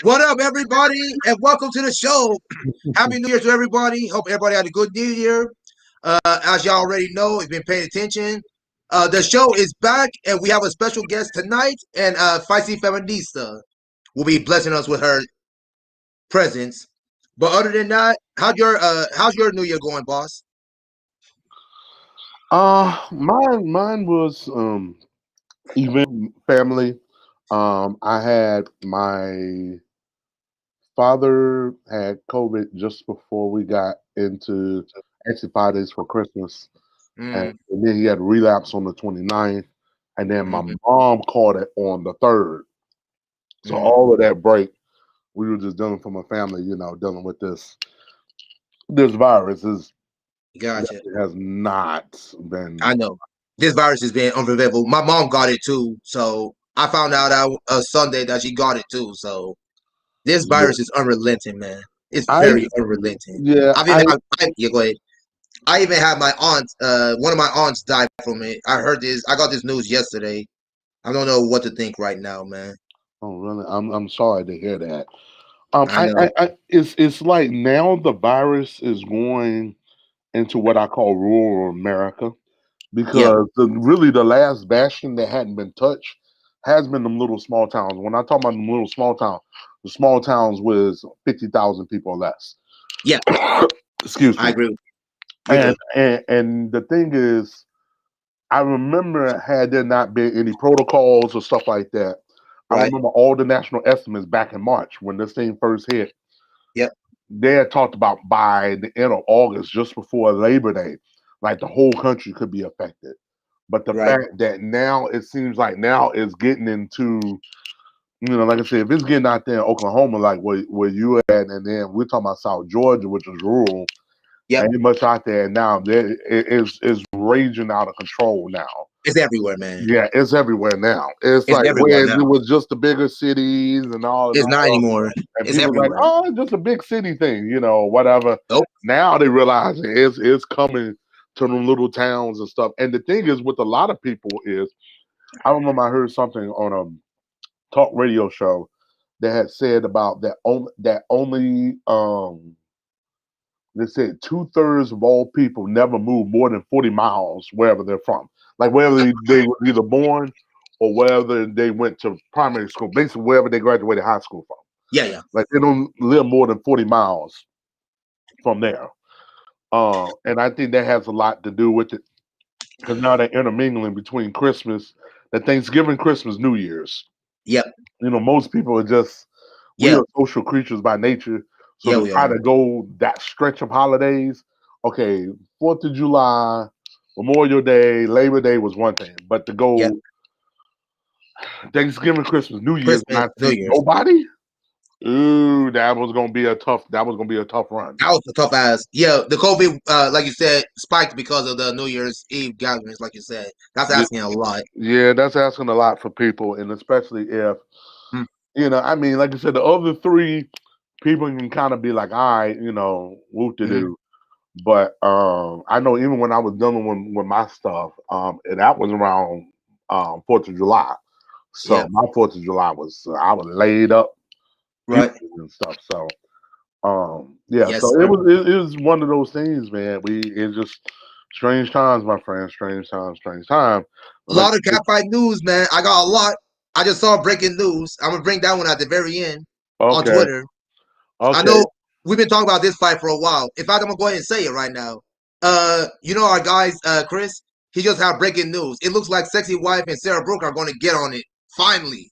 What up, everybody, and welcome to the show. Happy New Year to everybody. Hope everybody had a good New Year. As y'all already know, if you've been paying attention, the show is back, and we have a special guest tonight, and Feisty Feminista will be blessing us with her presence. But other than that, how's your New Year going, boss? Mine was even family. I had my father had COVID just before we got into actually 5 days for Christmas, and, Mm, and then he had relapse on the 29th, and then my mm, mom caught it on the 3rd. So mm. all of that break, we were just dealing from a family, dealing with this virus is Gotcha. it has not been. I know this virus has been unpredictable. My mom got it too, so I found out Sunday that she got it too. So this Yeah, virus is unrelenting, man. It's I very unrelenting. yeah I've I even yeah, go ahead. I even had my aunt, one of my aunts died from it. I heard this. I got this news yesterday. I don't know what to think right now, man. Oh, really? I'm sorry to hear that. I know. It's like now the virus is going into what I call rural America Yep. because really the last bastion that hadn't been touched has been them little small towns. When I talk about them little small towns, the small towns with 50,000 people or less. Yep. Excuse I me. agree. You're And, good. and the thing is, I remember had there not been any protocols or stuff like that. I Right. remember all the national estimates back in March when this thing first hit. Yep. They had talked about by the end of August, just before Labor Day, like the whole country could be affected. But the Right. fact that now it seems like now it's getting into, like I said, if it's getting out there in Oklahoma, like where you at, and then we're talking about South Georgia, which is rural, Yep. ain't much out there now. It's raging out of control now. It's everywhere, man. Yeah, it's everywhere now. It's It's like everywhere whereas it now. was just the bigger cities and all and It's not all, anymore. and It's people like, everywhere. oh, it's just a big city thing, whatever. Nope. Now they realize it's coming to them little towns and stuff. And the thing is, with a lot of people is, I remember I heard something on a talk radio show that had said about that only they said 2/3 of all people never move more than 40 miles wherever they're from. Like wherever they were either born or wherever they went to primary school, basically wherever they graduated high school from. Yeah. Yeah. Like they don't live more than 40 miles from there. And I think that has a lot to do with it because now they're intermingling between Christmas, the Thanksgiving, Christmas, New Year's. Yep. Most people are just, we Yep. are social creatures by nature. So Yeah, to we try are. to go that stretch of holidays, okay, 4th of July, Memorial Day, Labor Day was one thing, but to Yep. go Thanksgiving, Christmas, New Year's, Christmas, not New see Year's. nobody, ooh, that was gonna be a tough run. That was a tough ass. Yeah, the COVID, like you said, spiked because of the New Year's Eve gatherings. Like you said, that's Yeah, asking a lot. yeah, that's asking a lot for people, and especially if Hmm. I mean, like I said, the other three people can kind of be like, all right, whoop to Hmm. do. But I know even when I was dealing with my stuff, and that was around 4th of July. So Yeah. my 4th of July was I was laid up Right. beautifully and stuff. So yeah, Yes, so it sir. was it was one of those things, man. It's just strange times, my friend. Strange times, strange time. A But like, lot of catfight news, man. I got a lot. I just saw breaking news. I'm gonna bring that one at the very end on okay, Twitter. I okay, know we've been talking about this fight for a while. In fact, I'm gonna go ahead and say it right now. Our guys, Chris, he just had breaking news. It looks like Sexy Wife and Sarah Brooke are gonna get on it finally.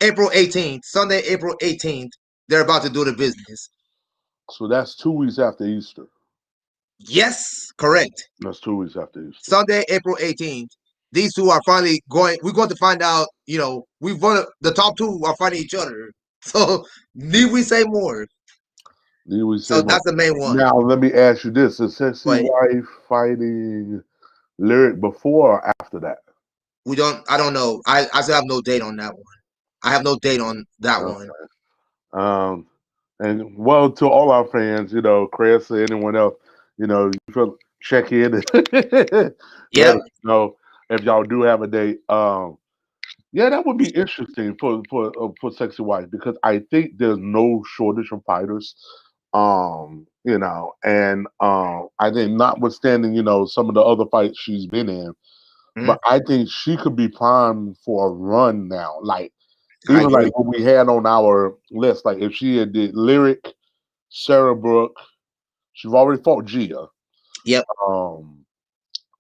April 18th, Sunday, April 18th. They're about to do the business. so that's 2 weeks after Easter. Yes, correct. That's 2 weeks after Easter. Sunday, April 18th. These two are finally going. We're going to find out. We've won. The top two are fighting each other. So need we say more? Then we say So more. that's the main one. Now let me ask you this: is Sexy But Wife fighting Lyric before or after that? we don't. I don't know. I still have no date on that one. I have no date on that one. Okay. Um, and well, to all our fans, Chris or anyone else, you feel check in. Let Yep. us know if y'all do have a date. Yeah, that would be interesting for Sexy Wife because I think there's no shortage of fighters. And I think notwithstanding, some of the other fights she's been in, Mhm. but I think she could be primed for a run now. Like I even like agree. what we had on our list, like if she had did Lyric, Sarah Brooke, she's already fought Gia. Yep. Um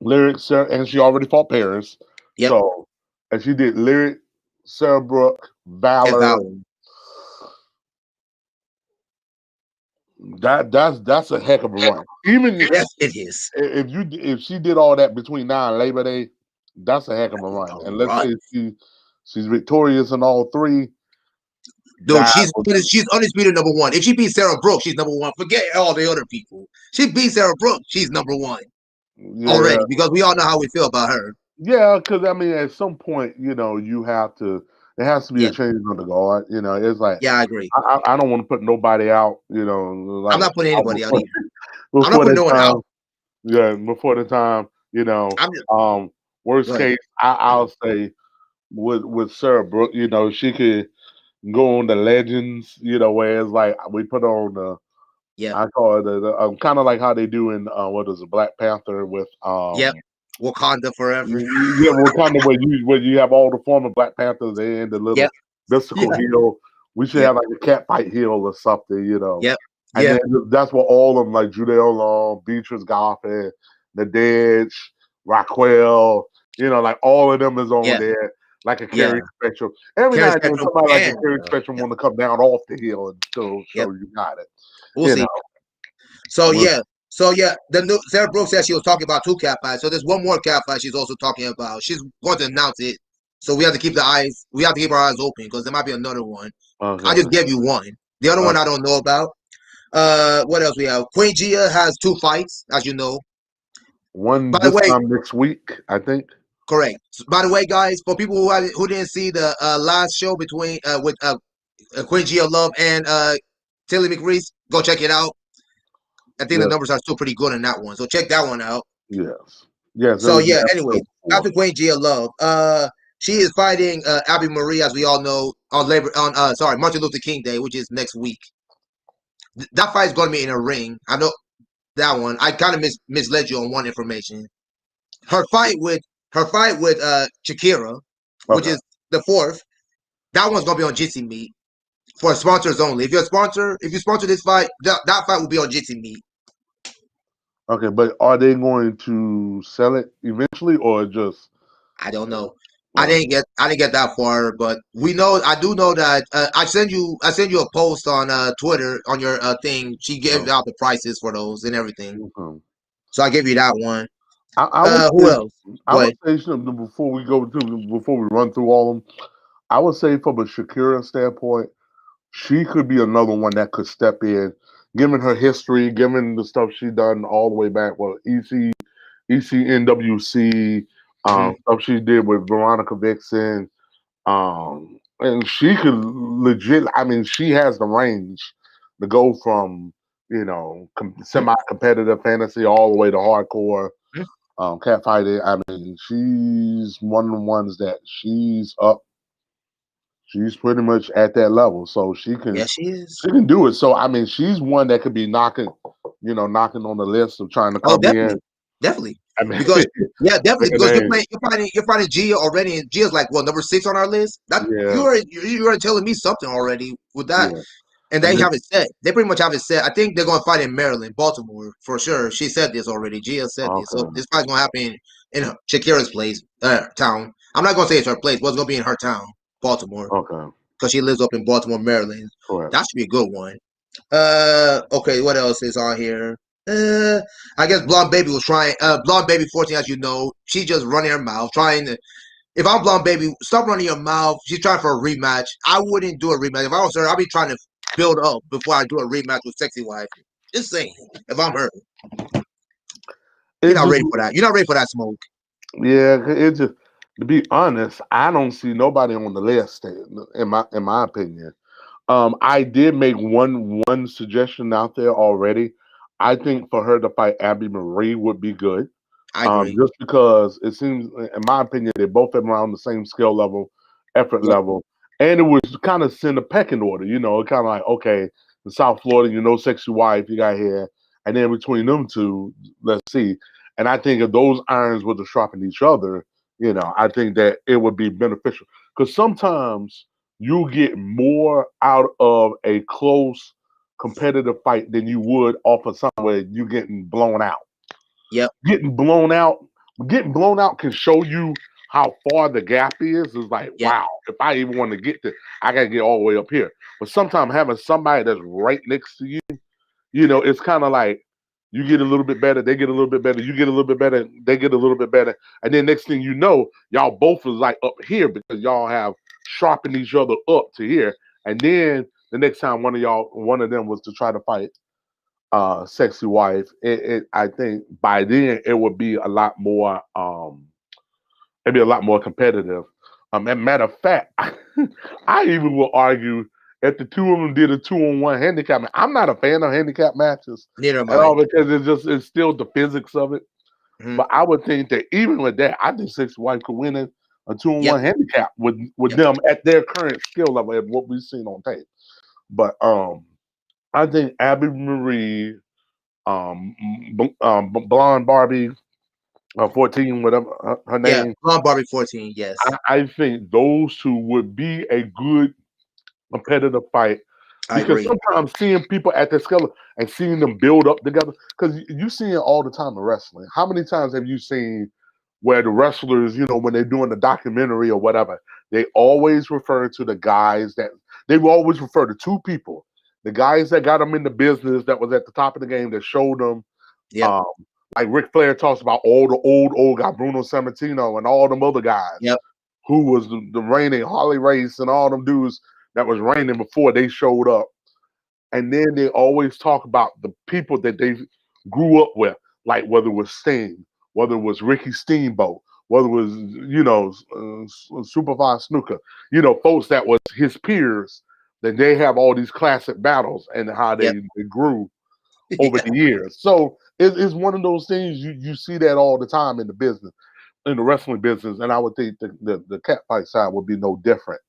Lyric, Sarah, and she already fought Paris. Yep. So and she did Lyric, Sarah Brooke, And Valor. Valor. That's a heck of a run. Even Yes, it is. if she did all that between now and Labor Day, that's a heck of a run. All And let's right. say she's victorious in all three. Dude, That would be she's undisputed number one. If she beats Sarah Brooks, she's number one. Forget all the other people. She beats Sarah Brooks, she's number one yeah, already because we all know how we feel about her. yeah. Because I mean, at some point, you have to. There has to be a Yep. change on the guard. It's like Yeah, I agree. I don't want to put nobody out. I'm Like not putting anybody out before, either. I'm not before putting the no one time. out. Yeah, before the time. I'm just Worst go ahead. case, I'll say with Sarah Brooke, she could go on the legends, where it's like we put on the Yep. I call it kind of like how they do in what is it, Black Panther with Yep. Wakanda forever. yeah, well, kind of where you have all the former Black Panthers and the little Yep. mystical Yeah. hill. We should Yep. have like a cat fight hill or something. Yep. And Yeah. then that's what all of them like Judeo Long, Beatrice Goffin, Nadej, Raquel, like all of them is on Yeah. there, like a Yeah. Carrie Spectrum. Every Carry now and then spectrum somebody like a and Carrie Spectrum yep. want to come down off the hill and still Yep. show you got it. We'll You know, see. So with yeah. So yeah, the new Sarah Brooks said she was talking about two cat fights. So there's one more cat fight she's also talking about. She's going to announce it. So we have to keep our eyes open because there might be another one. I okay. just gave you one. The other one I don't know about. What else we have? Queen Gia has two fights, as you know. One By the this way, time next week, I think. correct. By the way, guys, for people who didn't see the last show between with Queen Gia Love and Tilly McReese, go check it out. I think the Yeah. numbers are still pretty good in that one, so check that one out. Yes. Yes, it So was in yeah, anyways, episode back 4. to Queen Gia Love. She is fighting Abby Marie, as we all know, on Martin Luther King Day, which is next week. That fight is going to be in a ring. I know that one. I kind of misled you on one information. Her fight with Shakira, which Okay. is the fourth. That one's gonna be on Jitsi Meat for sponsors only. If you sponsor this fight, that fight will be on Jitsi Meat. Okay, but are they going to sell it eventually or just I don't know. uh, I didn't get that far, but we know. I do know that I send you a post on Twitter on your thing. She gave uh, out the prices for those and everything, okay. so I gave you that one. I would Who say else? Go ahead. something before we run through all of them. I would say from a Shakira standpoint, she could be another one that could step in, given her history, given the stuff she done all the way back. Well, ECNWC, Hmm. stuff she did with Veronica Vixen, and she could legit. I mean, she has the range to go from semi-competitive fantasy all the way to hardcore catfighting. I mean, she's one of the ones that she's up. She's pretty much at that level, so she can Yeah, she is. she can do it. So I mean, she's one that could be knocking on the list of trying to Oh, come in. definitely. I mean, Because yeah, definitely and because then, you're fighting Gia already, and Gia's like number six on our list. That yeah, you already telling me something already with that, yeah, and they and then, have it set. They pretty much have it set. I think they're going to fight in Maryland, Baltimore for sure. She said this already. Gia said this, so okay, this fight's going to happen in Shakira's place, town. I'm not going to say it's her place, but it's going to be in her town, Baltimore, okay, because she lives up in Baltimore, Maryland. correct. That should be a good one. Okay, what else is on here? I guess Blonde Baby was trying. Blonde Baby 14, as you know, she just running her mouth, trying to. If I'm Blonde Baby, stop running your mouth. She's trying for a rematch. I wouldn't do a rematch. If I was her, I'd be trying to build up before I do a rematch with Sexy Wife. Just saying. If I'm her, you're It not just ready for that. You're not ready for that smoke. yeah, it just to be honest, I don't see nobody on the list in my opinion. I did make one suggestion out there already. I think for her to fight Abby Marie would be good. I agree. Just because it seems, in my opinion, they both have around the same skill level. effort Yep. level, and it was kind of send a pecking order. Kind of like, okay, the South Florida, Sexy Wife, you got here, and then between them two, let's see. And I think if those irons were to sharpen each other, I think that it would be beneficial because sometimes you get more out of a close competitive fight than you would off of somewhere you getting blown out. Yep. Getting blown out, getting blown out can show you how far the gap is. It's like, Yep. wow, if I even want to get to, I gotta get all the way up here. But sometimes having somebody that's right next to you, it's kind of like you get a little bit better, they get a little bit better, you get a little bit better, they get a little bit better, and then next thing you know, y'all both is like up here because y'all have sharpened each other up to here. And then the next time one of them was to try to fight Sexy Wife, I think by then it would be a lot more it'd be a lot more competitive. And matter of fact, I even will argue if the two of them did a 2-on-1 handicap match. I'm not a fan of handicap matches Neither am at I. all because it's still the physics of it. Hmm. But I would think that even with that, I think Sexy Wife could win a two on Yep. one handicap with Yep. them at their current skill level of what we've seen on tape. But I think Abby Marie, blonde Barbie, 14, whatever her Yeah. name. Blonde Barbie 14. Yes. I think those two would be a good competitive fight I because agree. sometimes seeing people at their scale and seeing them build up together, because you see it all the time in wrestling. How many times have you seen where the wrestlers, when they're doing the documentary or whatever, they always refer to the guys that they will always refer to two people, the guys that got them in the business that was at the top of the game that showed them, Yep. um, like Ric Flair talks about all the old guy, Bruno Sammartino and all them other guys Yep. who was the reigning Harley Race and all them dudes that was reigning before they showed up. And then they always talk about the people that they grew up with, like whether it was Sting, whether it was Ricky Steamboat, whether it was, Superfly Snooker, folks that was his peers, that they have all these classic battles and how Yep. they grew over Yeah. the years. So it's one of those things you see that all the time in the business, in the wrestling business, and I would think the cat fight side would be no different.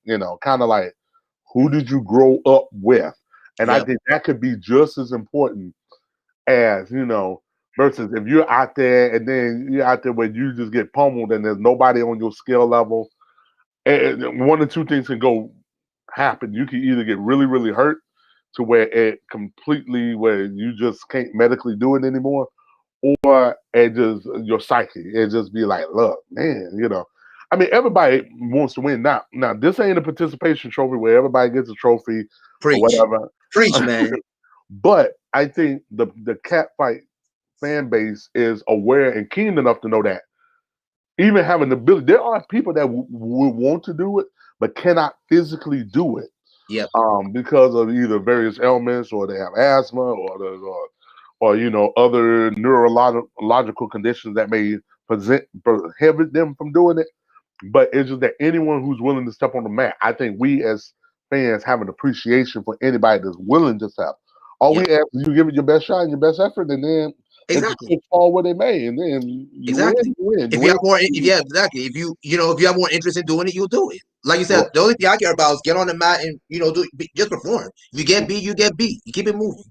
Kind of like who did you grow up with, and I Yep. think that could be just as important as versus if you're out there and then you're out there where you just get pummeled and there's nobody on your skill level. And one or two things can go happen. You can either get really really hurt to where it completely where you just can't medically do it anymore, or it just your psyche. It just be like, look, man, I mean, everybody wants to win. Now, this ain't a participation trophy where everybody gets a trophy or Preach. whatever. Preach, man. But I think the cat fight fan base is aware and keen enough to know that even having the ability, there are people that would want to do it but cannot physically do it Yep. because of either various ailments or they have asthma or other neurological conditions that may prohibit them from doing it. But it's just that anyone who's willing to step on the mat, I think we as fans have an appreciation for anybody that's willing to step. All we Yep. ask is you give it your best shot and your best effort, and then let the Exactly. chips fall where they may, and then you win, Exactly. you If you win. have more, if yeah, exactly. If you have more interest in doing it, you'll do it. Like you said, Right. the only thing I care about is get on the mat and just perform. If you get beat, you get beat. You keep it moving.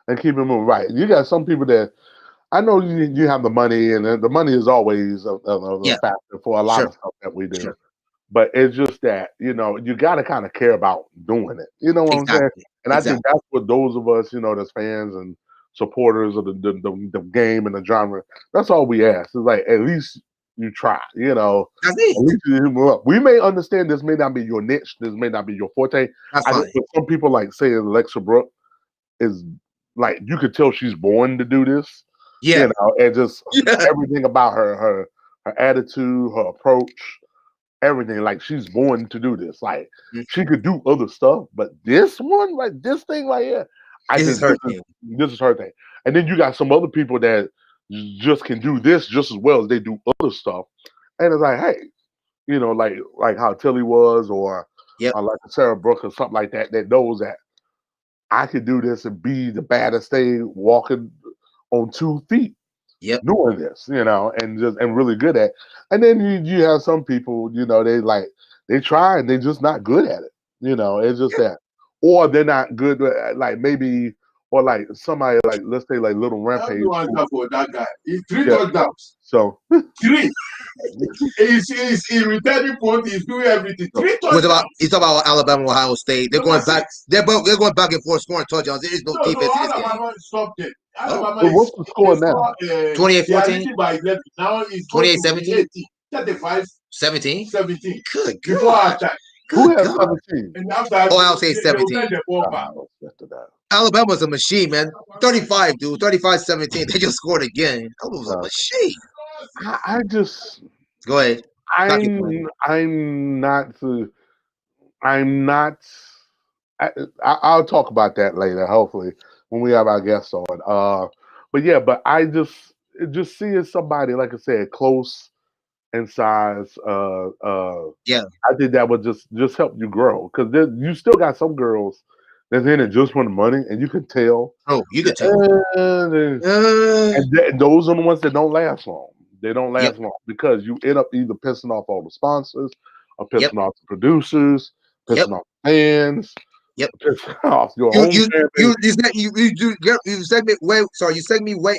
And keep it moving. Right. You got some people that I know you have the money, and the money is always a Yeah. factor for a lot Sure. of stuff that we do. Sure. But it's just that, you got to kind of care about doing it. You know what I'm saying? Exactly. And I think Exactly. that's what those of us, that's fans and supporters of the game and the genre, that's all we ask. It's like, at least you try, That's at it. least you move up. We may understand this may not be your niche, this may not be your forte. That's I think fine. for some people, like, say, Alexa Brooke is like, you could tell she's born to do this, Yeah. and just Yeah. everything about her attitude, her approach, everything. Like she's born to do this. Like Mm. she could do other stuff, but this one, like this thing right here, I This is think her thing. this is her thing. And then you got some other people that just can do this just as well as they do other stuff. And it's like, hey, like how Tilly was, or Yep. like Sarah Brooks or something like that, that knows that I could do this and be the baddest thing walking on 2 feet Yep. doing this, and really good at. And then you have some people, they like they try and they're just not good at it. It's just that, or they're not good. Like maybe, or like somebody like let's say like Little Rampage. Answer for that guy. He's three Yeah. touchdowns. So Three. He's returning point. He's doing everything. Three touchdowns. It's about Alabama, Ohio State. They're going back. They're going back and forth scoring touchdowns. There is no defense in this game. Alabama stopped it. Alabama so what's the score now? 28-14. By 11. Now it's 28-17. 35. 17. 17. Good Before God. halftime. Who has God. 17? And after Ohio State they will 17. send the ball back. After that. Alabama's a machine, man. 35, dude. 35-17. They just scored again. Alabama's a machine. I just Go ahead. I'm not. I'll talk about that later. Hopefully, when we have our guests on. But I just seeing somebody like I said close in size. Yeah. I think that would just help you grow because you still got some girls that's in it just for the money, and you can tell. Oh, you can tell. And those are the ones that don't last long. They don't last long because you end up either pissing off all the sponsors, or pissing off the producers, pissing off fans, pissing off your own family.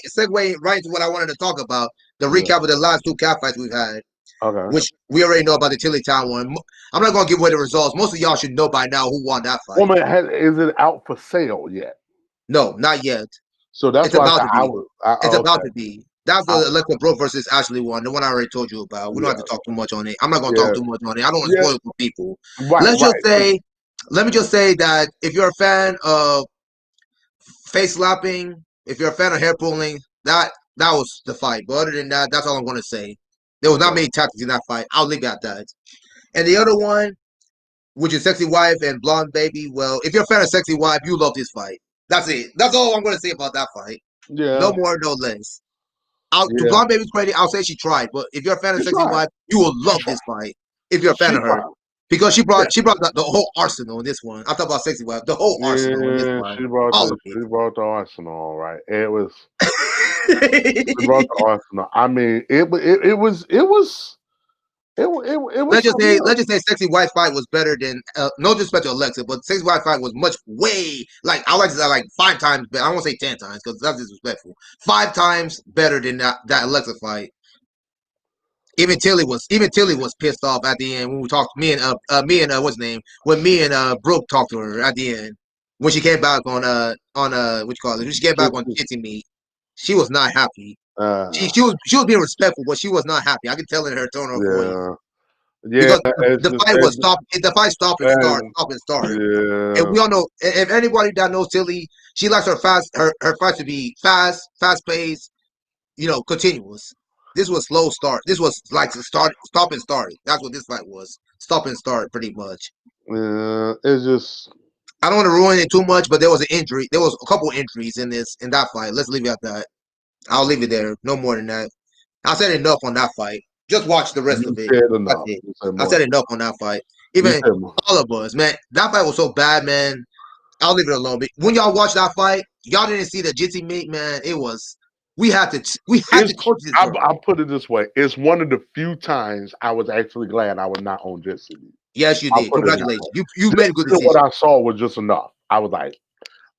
Segue right into what I wanted to talk about. The recap of the last two cat fights we've had. Okay. Which we already know about the Tilly Town one. I'm not going to give away the results. Most of y'all should know by now who won that fight. Woman, is it out for sale yet? No, not yet. So that's it's why about to be. It's about to be. That's the Alexa Brooke versus Ashley one, the one I already told you about. We don't have to talk too much on it. I'm not going to talk too much on it. I don't want to spoil it for people. Let me just say that if you're a fan of face slapping, if you're a fan of hair pulling, that was the fight. But other than that, that's all I'm going to say. There was not many tactics in that fight. I'll leave it at that. And the other one, which is Sexy Wife and Blonde Baby, well, if you're a fan of Sexy Wife, you love this fight. That's it. That's all I'm going to say about that fight. Yeah. No more, no less. To Blonde Baby's credit, I'll say she tried. But if you're a fan of Sexy Wife, you will love this fight. If you're a fan of her. Because she brought the whole arsenal in this one. I'm talking about Sexy Wife. The whole arsenal in this one. She brought the arsenal, right? It was she brought the arsenal. I mean, it was let's just say Sexy Wife fight was better than no disrespect to Alexa, but Sexy Wife fight was way I like to say 5 times better. I won't say 10 times because that's disrespectful. 5 times better than that Alexa fight. Even Tilly was pissed off at the end when we talked. Me and what's his name? When me and Brooke talked to her at the end when she came back on what you call it? When she came back on Kissing Me, she was not happy. She was being respectful, but she was not happy. I could tell in her tone of voice. Yeah, because the fight was stop. The fight stop and start. Yeah. And we all know if anybody that knows Tilly, she likes her fights to be fast paced, continuous. This was slow start. This was like stop and start. That's what this fight was. Stop and start, pretty much. It's just. I don't want to ruin it too much, but there was an injury. There was a couple injuries in that fight. Let's leave it at that. I'll leave it there. No more than that. I said enough on that fight. Just watch the rest of it. I said enough on that fight. Even all of us, man. That fight was so bad, man. I'll leave it alone. But when y'all watch that fight, y'all didn't see the jitsi meat, man. It was. We had to coach this girl. I'll put it this way. It's one of the few times I was actually glad I was not on jitsi meat. Yes, you did. Congratulations. You made a good decision. What I saw was just enough. I was like,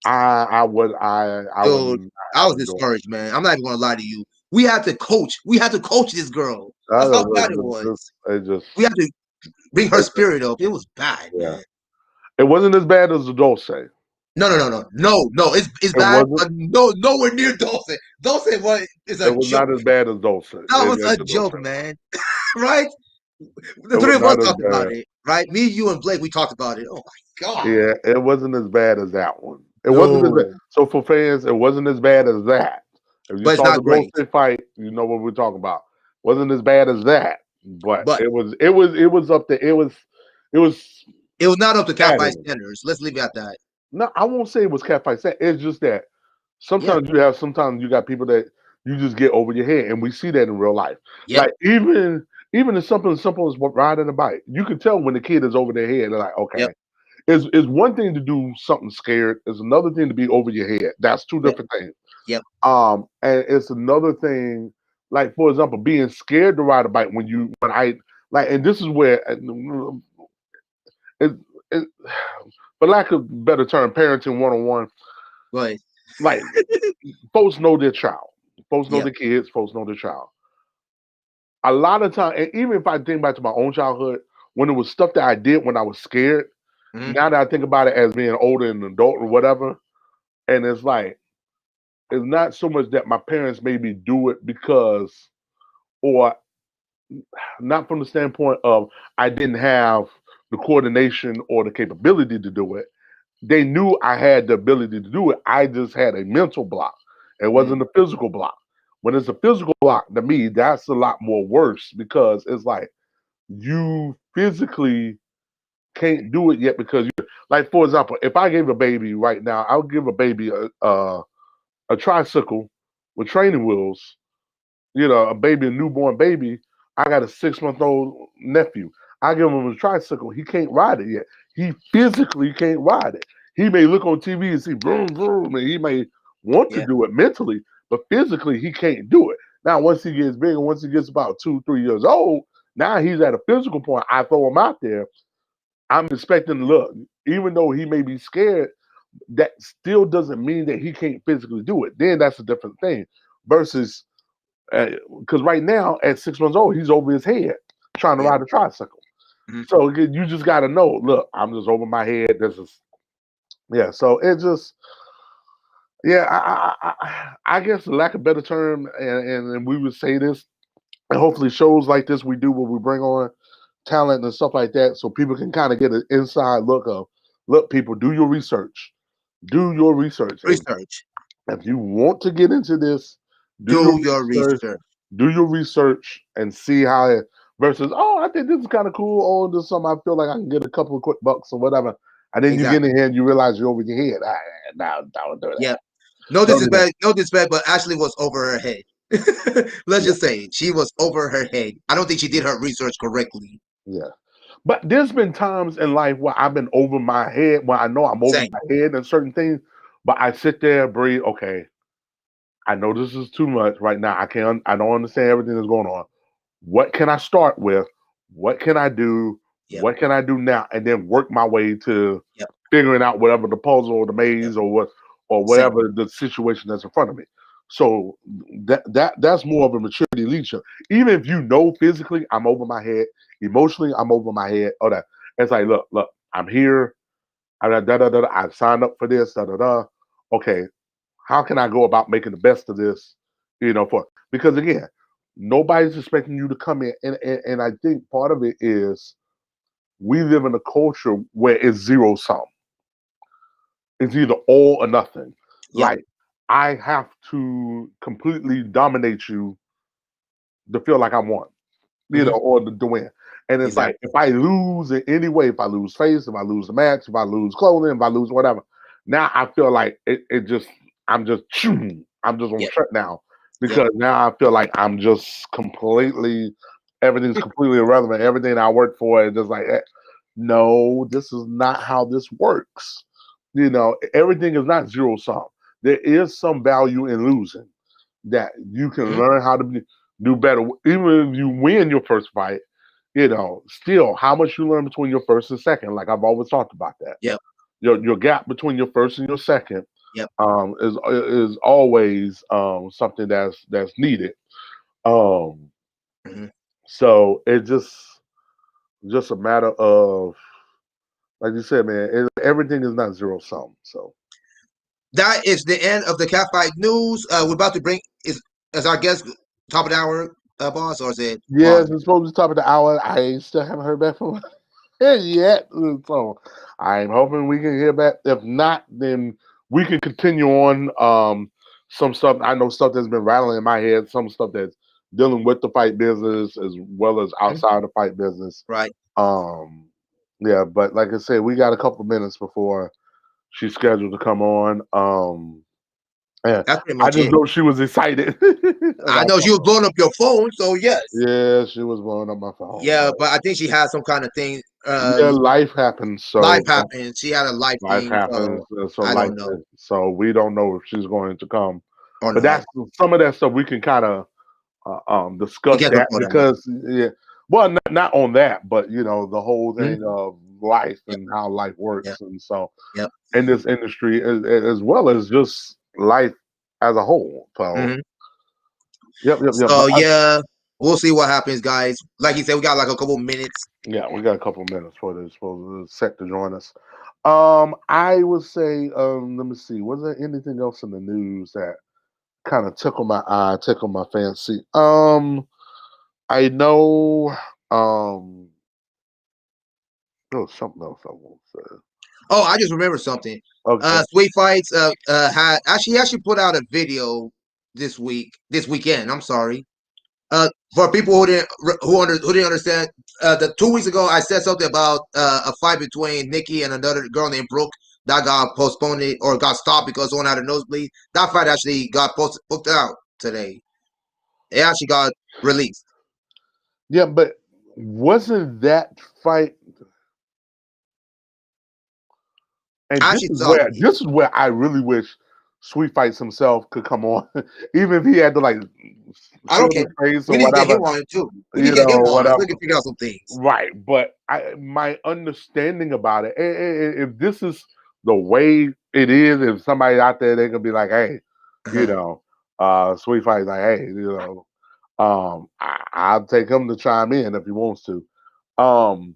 I was discouraged, man. I'm not even gonna lie to you. We had to coach. We had to coach this girl. That's how bad it was. We had to bring her spirit up. It was bad, man. It wasn't as bad as the Dulce. No. It's bad, but nowhere near Dulce. Dulce is a joke. It was not as bad as Dulce. That was a joke, man. Right? The three of us talked about it. Right? Me, you, and Blake, we talked about it. Oh my God. Yeah, it wasn't as bad as that one. It wasn't as bad. So for fans, it wasn't as bad as that. If you saw the Dulce fight, you know what we're talking about. Wasn't as bad as that, but it was up there. It was not up to cat fight standards. Let's leave it at that. No, I won't say it was cat fight standards. It's just that sometimes you got people that you just get over your head, and we see that in real life. Yep. Like even in something as simple as riding a bike, you can tell when the kid is over their head. They're like, okay. Yep. It's one thing to do something scared. It's another thing to be over your head. That's two different things. Yep. And it's another thing, like for example, being scared to ride a bike and this is where it, it for lack of a better term, parenting 101. Right. Like folks know their child, folks know Yep. their kids, folks know their child. A lot of time, and even if I think back to my own childhood, when it was stuff that I did when I was scared, Hmm. now that I think about it as being older and an adult or whatever, and it's like it's not so much that my parents made me do it because, or not from the standpoint of I didn't have the coordination or the capability to do it. They knew I had the ability to do it. I just had a mental block. It Hmm. wasn't a physical block. When it's a physical block, to me, that's a lot more worse because it's like you physically can't do it yet because you like for example, if I gave a baby right now, I'll give a baby a tricycle with training wheels, a baby, a newborn baby. I got a 6 month old nephew. I give him a tricycle. He can't ride it yet. He physically can't ride it. He may look on TV and see boom, boom, and he may want to Yeah. do it mentally, but physically he can't do it. Now, once he gets bigger, once he gets about 2, 3 years old, now he's at a physical point. I throw him out there. I'm expecting to look, even though he may be scared, that still doesn't mean that he can't physically do it. Then that's a different thing. Versus because right now at 6 months old, he's over his head trying to Yep. ride a tricycle. Hmm. So you just got to know. Look, I'm just over my head. This is yeah. So it just yeah. I guess the lack of better term, and we would say this, and hopefully shows like this we do when we bring on talent and stuff like that, so people can kind of get an inside look of look. People, do your research. Do your research. Research. If you want to get into this, do your Do your research. research. Do your research and see how it versus. Oh, I think this is kind of cool. Oh, this is something I feel like I can get a couple of quick bucks or whatever. And then you get Exactly. in here and you realize you're over your head. No, don't do that. Yep. No Don't do that. disrespect, no disrespect, but Ashley was over her head. Let's Yeah, just say she was over her head. I don't think she did her research correctly. yeah. But there's been times in life where I've been over my head, where I know I'm over Same. my head and certain things, but I sit there, breathe. Okay, I know this is too much right now. I can't. I don't understand everything that's going on. What can I start with? What can I do? Yep. What can I do now? And then work my way to Yep. figuring out whatever the puzzle or the Yep. maze or Same. whatever the situation that's in front of me. So that's more of a maturity leadership. Even if you know physically I'm over my head, emotionally I'm over my head, or that it's like, look, I'm here. I signed up for this. Da da da. Okay, how can I go about making the best of this? For because again, nobody's expecting you to come in, and I think part of it is we live in a culture where it's zero sum. It's either all or nothing. Yep. Like I have to completely dominate you to feel like I won, Hmm. or to win. And it's like Exactly. if I lose in any way, if I lose face, if I lose the match, if I lose clothing, if I lose whatever, now I feel like it just I'm just I'm just on Yep. shut now Yep. because now I feel like I'm just completely everything's completely irrelevant. Everything I worked for is just like no, this is not how this works. Everything is not zero sum. There is some value in losing that you can Hmm. learn how to do better. Even if you win your first fight, still how much you learn between your first and second. Like I've always talked about that. Yep. Your gap between your first and your second Yep. is always something that's needed. Um, Hmm. so it's just a matter of like you said, man. Everything is not zero sum. So That is the end of the Catfight news. We're about to bring is as our guest top of the hour, boss, or is it yes, Vaughn? it's supposed to be top of the hour. I still haven't heard back from yet. So I'm hoping we can hear back. If not, then we can continue on some stuff. I know stuff that's been rattling in my head, some stuff that's dealing with the fight business as well as Mhm. outside the fight business. Right. Um yeah, but like I said, we got a couple minutes before she's scheduled to come on. And That's pretty I much just it. know she was excited I about know she was something. blowing up your phone, so yes. Yeah, she was blowing up my phone. Yeah, but I think she had some kind of thing. Yeah, life happens. Life So happened. She had a life life thing, so happens. So I life. don't know So we don't know if she's going to come. or But not. that's some of that stuff we can kind of We discuss can that report on that. because yeah, well, not on that, but the whole Mhm. thing of life and how life Yep. works, and so Yep. in this industry as well as just life as a whole. So Hmm. yep. But So yeah, we'll see what happens, guys. Like you said, we got like a couple minutes. yeah, we got a couple minutes for the set to join us. I would say, let me see, was there anything else in the news that kind of tickled my eye, tickled my fancy? I know, um, there was something else I want to say. Oh, I just remember something. Okay, Sweet Fights had actually put out a video this weekend. I'm sorry. For people who didn't understand, the 2 weeks ago I said something about a fight between Nikki and another girl named Brooke that got postponed or got stopped because someone had a nosebleed. That fight actually got booked out today. It actually got released. yeah, but wasn't that fight? And I this actually is saw the where video. this is where I really wish Sweet Fights himself could come on, even if he had to like I don't shield care. his face We or need to get him whatever, on it too. We need you to get him know, on so whatever. we can figure out some things. Right, but my understanding about it, if this is the way it is, if somebody out there they can be like, hey, you Uh-huh. know, Sweet Fights like, hey, I'll take him to chime in if he wants to. Um,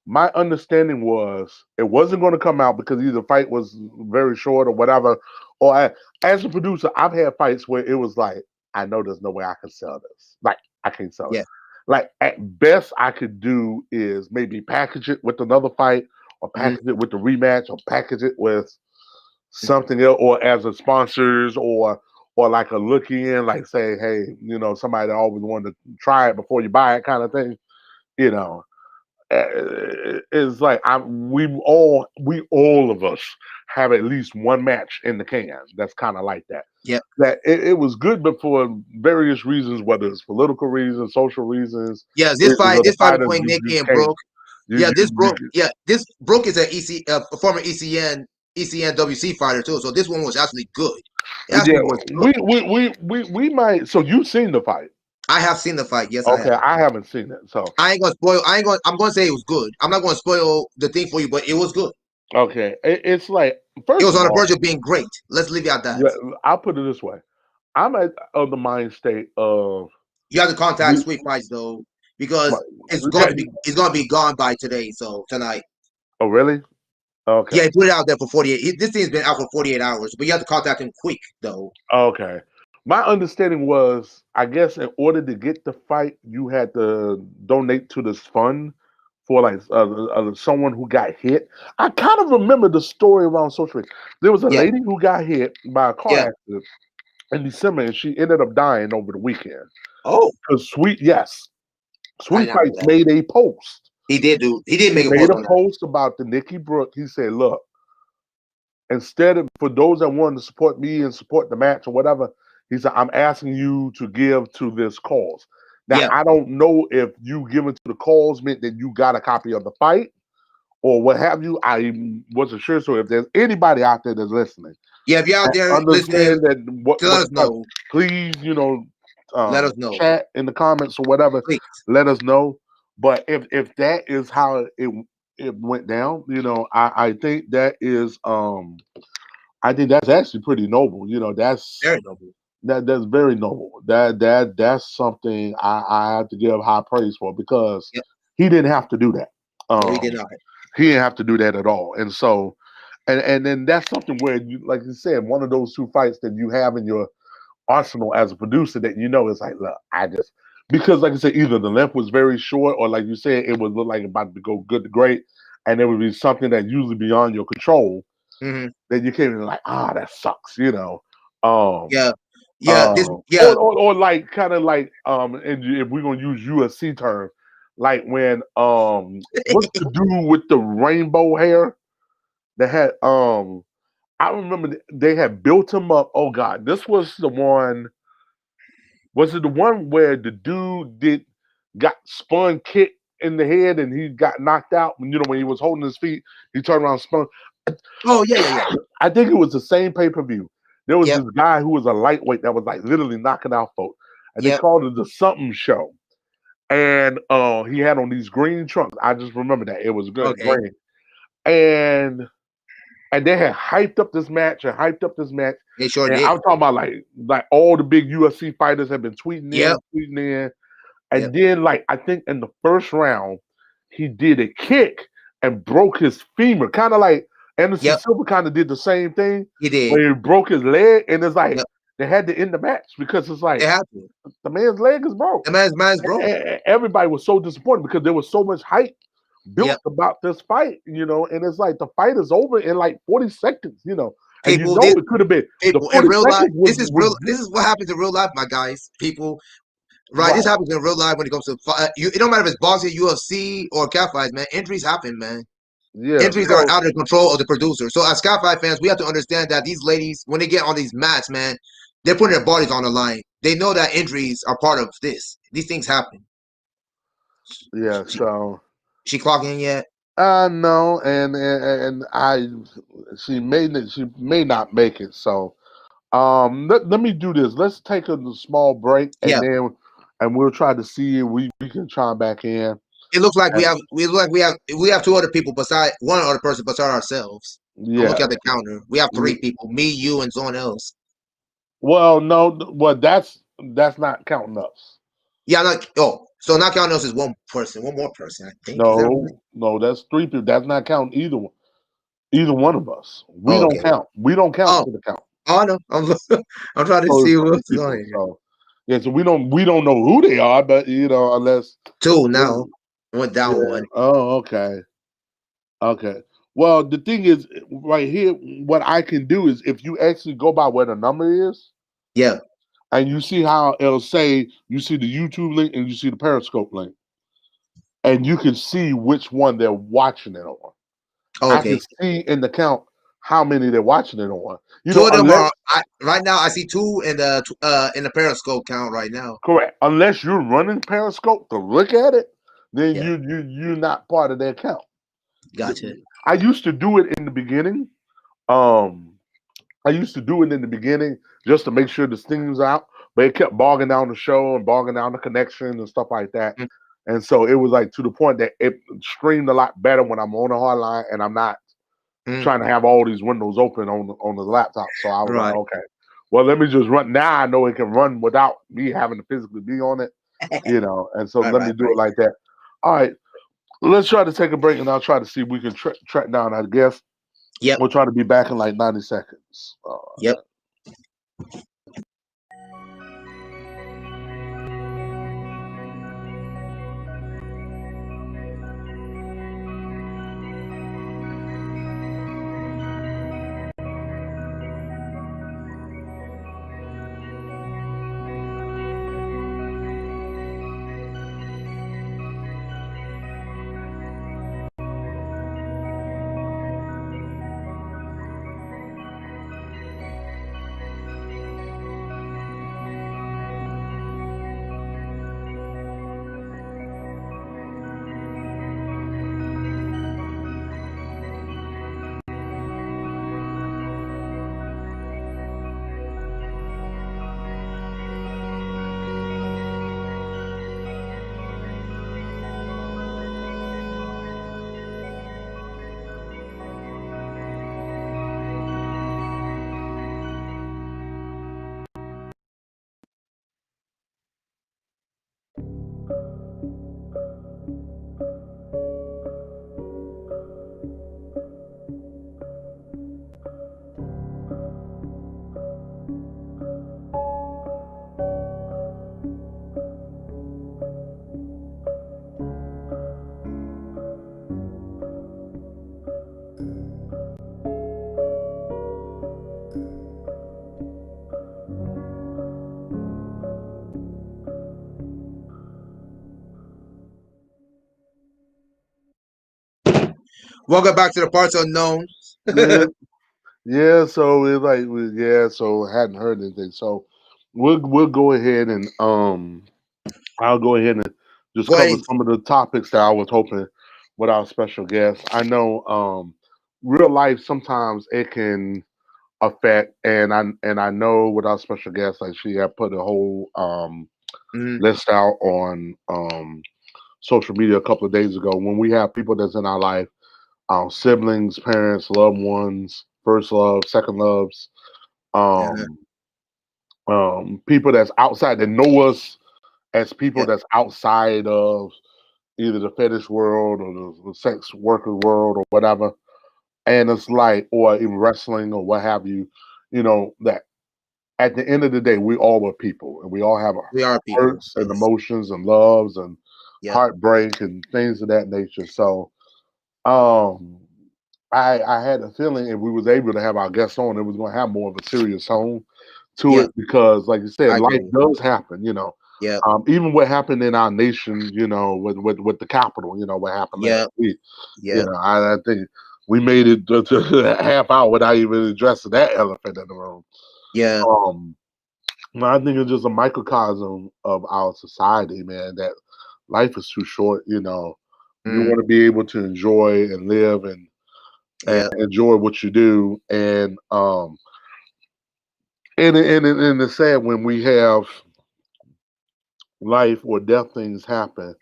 my understanding was it wasn't going to come out because either the fight was very short or whatever. Or as a producer, I've had fights where it was like, I know there's no way I can sell this. Like, I can't sell it. Yeah. Like, at best, I could do is maybe package it with another fight, or Mhm. package it with the rematch, or package it with something else, or as a sponsors, or like a look in, like say, hey, somebody that always wanted to try it before you buy it, kind of thing. You know, it's like we all of us have at least one match in the can that's kind of like that. Yep. That it was good, but for various reasons, whether it's political reasons, social reasons, Yeah, the this fight fighters between you Nikki and can't Brooke. you, you This Brooke is a former ECNWC fighter too. So this one was actually good. It yeah actually was good. we might. So you've seen the fight? I have seen the fight. Yes, I Okay, have. I haven't seen it. So I ain't gonna spoil. I'm gonna say it was good. I'm not gonna spoil the thing for you, but it was good. okay, it's like It first was of on the all, verge of being great. Let's leave it at that. I'll put it this way: I'm of the mind state of You have to contact we. Sweet Fights though, because Yeah, it's going to be gone by today. So tonight. oh, really? Okay. Yeah, he put it out there for 48. This thing's been out for 48 hours, but you have to contact him quick though. Okay. My understanding was, I guess, in order to get the fight, you had to donate to this fund for like someone who got hit. I kind of remember the story around social media. There was a Yeah, lady who got hit by a car yeah. accident in December, and she ended up dying over the weekend. Oh, Because I did Sweet not know Fights that. made a post. He did do. He did He make a made post a on that. post about the Nikki Brooke. He said, "Look, instead of for those that wanted to support me and support the match or whatever, he said, I'm asking you to give to this cause. Now, Yeah, I don't know if you giving to the cause meant that you got a copy of the fight or what have you. I wasn't sure. So if there's anybody out there that's listening, yeah. If you're out and there listening, understand that let what us know. please, Let us know, chat in the comments or whatever, please. let us know. But if that is how it went down, I think that is I think that's actually pretty noble. Very noble. That's very noble. That's something I have to give high praise for because Yep. he didn't have to do that. No, he did Um, not. he didn't have to do that at all. And so, and then that's something where you, like you said, one of those two fights that you have in your arsenal as a producer that is like, look, I just because like I said, either the length was very short or like you said, it would look like about to go good to great, and it would be something that usually beyond your control Hmm. then you came in like, that sucks. Um, Yeah, yeah. This, yeah. or like kind of like and if we're gonna use USC term, like when what's the dude with the rainbow hair that had I remember they had built him up. Oh God, this was the one. Was it the one where the dude got spun kick in the head and he got knocked out? When he was holding his feet, he turned around, spun. Oh, yeah, yeah, yeah. I think it was the same pay per view. There was Yep, this guy who was a lightweight that was like literally knocking out folks, and they yep. called it the something show. and he had on these green trunks. I just remember that it was good Okay. green, and they had hyped up this match and hyped up this match. They sure And did. I'm talking about like all the big UFC fighters have been Yep. tweeting in, Yep. and then like I think in the first round he did a kick and broke his femur, kind of like Anderson Yep. Silva kind of did the same thing, He did. where he broke his leg, and it's like Yep. they had to end the match because it's They like have to. the man's leg is broke. The man's broke. Everybody was so disappointed because there was so much hype built Yep. about this fight, and it's like the fight is over in like 40 seconds, and People, it could have been the people in 40 real life. seconds This is was real. This is what happens in real life, my guys. People, right? This right. happens in real life when it comes to fight. It don't matter if it's boxing, UFC, or cat fights, man. Injuries happen, man. Yeah, Injuries are so out of the control of the producer. So as cat fight fans, we have to understand that these ladies, when they get on these mats, man, they're putting their bodies on the line. They know that injuries are part of this. These things happen. yeah, She, so she clocking yet? no, and I she may not make it. So let me do this. Let's take a small break Yeah. and we'll try to see if we can chime back in. It looks like And, we have two other people beside one other person beside ourselves. I'm yeah. looking at the counter. We have three Mm, people: me, you, and someone else. Well, no, well that's not counting us. Yeah, like so not counting us is one person, one more person. I think is that right? No, that's three people. That's not counting either one of us. We Oh, don't okay. count. We don't count Oh, to the count. oh no, I'm trying to So see it's who two else is on people. here. So yeah, so we don't know who they are, but unless Two yeah. now. Went down Yeah. one. Oh, okay. Okay. Well, the thing is, right here, what I can do is if you actually go by where the number is, Yeah. and you see how it'll say you see the YouTube link and you see the Periscope link, and you can see which one they're watching it on. Oh, I can okay. see in the count how many they're watching it on. Two of them Unless are. Right now, I see two in the Periscope count right now. correct, unless you're running Periscope to look at it, then Yeah. you're not part of their count. Gotcha. I used to do it in the beginning. Um, I used to do it in the beginning just to make sure the things out, but it kept bogging down the show and bogging down the connection and stuff like that. Mm, And so it was like to the point that it streamed a lot better when I'm on a hard line and I'm not mm, trying to have all these windows open on the laptop. So I was like, right. okay, well let me just run. Now I know it can run without me having to physically be on it, And so Right. let me Right. do it Right. like that. All right, let's try to take a break and I'll try to see if we can track down our guest. Yep. We'll try to be back in like 90 seconds. Yep. Welcome back to the parts unknown. Yeah, yeah. So it's like, yeah. So hadn't heard anything. So we'll go ahead and I'll go ahead and just Go cover ahead. some of the topics that I was hoping with our special guest. I know real life sometimes it can affect, and I know with our special guest, like she had put a whole Mhm. list out on social media a couple of days ago. When we have people that's in our life, our siblings, parents, loved ones, first love, second loves, Uh-huh. um, people that's outside that know us as people Yep. that's outside of either the fetish world or the sex worker world or whatever. And it's like, or in wrestling or what have you, that at the end of the day, we all are people and we all have We are people. hurts and Yes. emotions and loves and Yep. heartbreak and things of that nature. So, um, I had a feeling if we was able to have our guests on, it was going to have more of a serious tone to Yep. it because, like you said, I life agree. does happen. Yep. Even what happened in our nation, with the Capitol, what happened last Yep. week. Yep. I think we made it to a half hour without even addressing that elephant in the room. Yep. Um, I think it's just a microcosm of our society, man. That life is too short. You Mm. want to be able to enjoy and live and Yep. enjoy what you do, and it's sad when we have life or death things happen,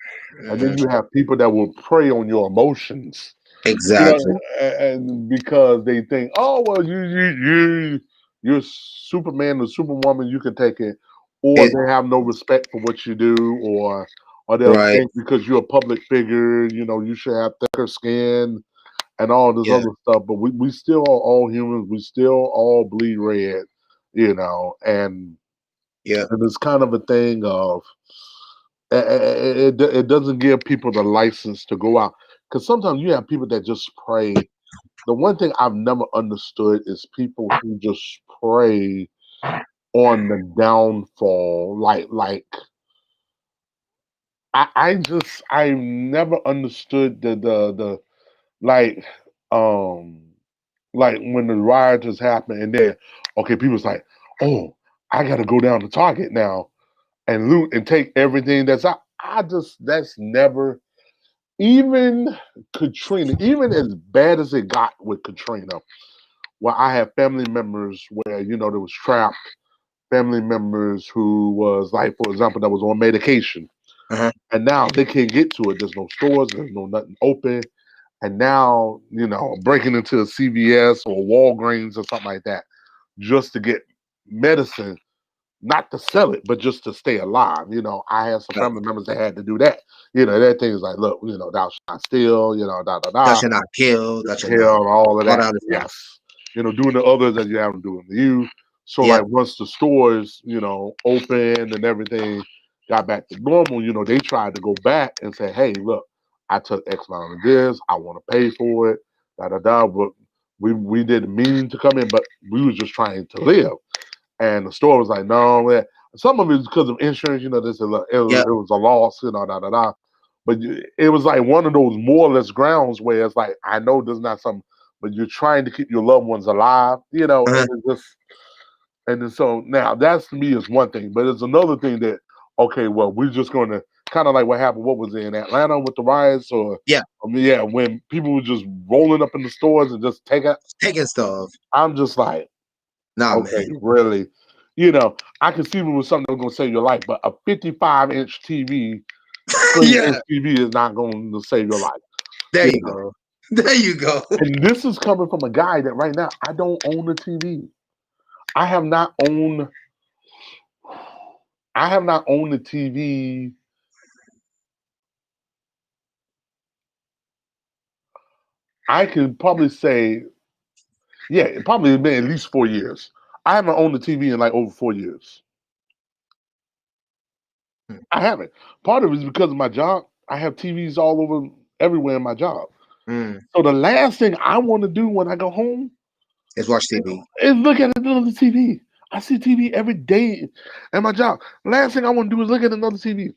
and then Mhm. you have people that will prey on your emotions. Exactly. And because they think, oh well, you're Superman or Superwoman, you can take it, or It, they have no respect for what you do, or they'll right. think because you're a public figure, you should have thicker skin and all this Yeah. other stuff. But we still are all humans. We still all bleed red, and Yep. and it's kind of a thing of it doesn't give people the license to go out because sometimes you have people that just pray. The one thing I've never understood is people who just prey on the downfall. I never understood the like um like when the rioters happen and then okay, people's like, oh, I gotta go down to Target now and loot and take everything that's out. That's never even Katrina, even as bad as it got with Katrina, where I have family members where, there was trapped, family members who was like, for example, that was on medication. Uh-huh. And now they can't get to it. There's no stores, there's no nothing open. And now, breaking into a CVS or Walgreens or something like that just to get medicine, not to sell it, but just to stay alive. I had some Right. family members that had to do that. That thing is like, look, thou shalt not steal, da da That da, should not kill. That should not. hell, all of All that. that other stuff. Yes, doing the others that you haven't doing to you. So Yep. like once the stores, opened and everything got back to normal, they tried to go back and say, hey, look, I took X amount of this, I want to pay for it, da da da. But we didn't mean to come in, but we were just trying to live. And the store was like, no, man. Some of it is because of insurance, this is Yep. it was a loss, da da da. But it was like one of those more or less grounds where it's like, I know there's not something, but you're trying to keep your loved ones alive, Uh-huh. and it's just, and then so now that's to me is one thing, but it's another thing that, okay, well, we're just going to kind of like what happened, what was it, in Atlanta with the riots, or, Yeah. I mean, yeah, when people were just rolling up in the stores and just taking, Taking stuff. I'm just like, Nah, okay, man. really? I can see it was something that was going to save your life, but a 55-inch TV, screen inch Yeah. TV is not going to save your life. There You you know, go. There you go. and this is coming from a guy that right now I don't own a TV. I have not owned. I have not owned a TV. I could probably say, yeah, it probably been at least 4 years. I haven't owned a TV in like over 4 years. I haven't. Part of it is because of my job. I have TVs all over everywhere in my job. Mm. So the last thing I want to do when I go home Let's watch TV. is look at another TV. I see TV every day at my job. Last thing I want to do is look at another TV.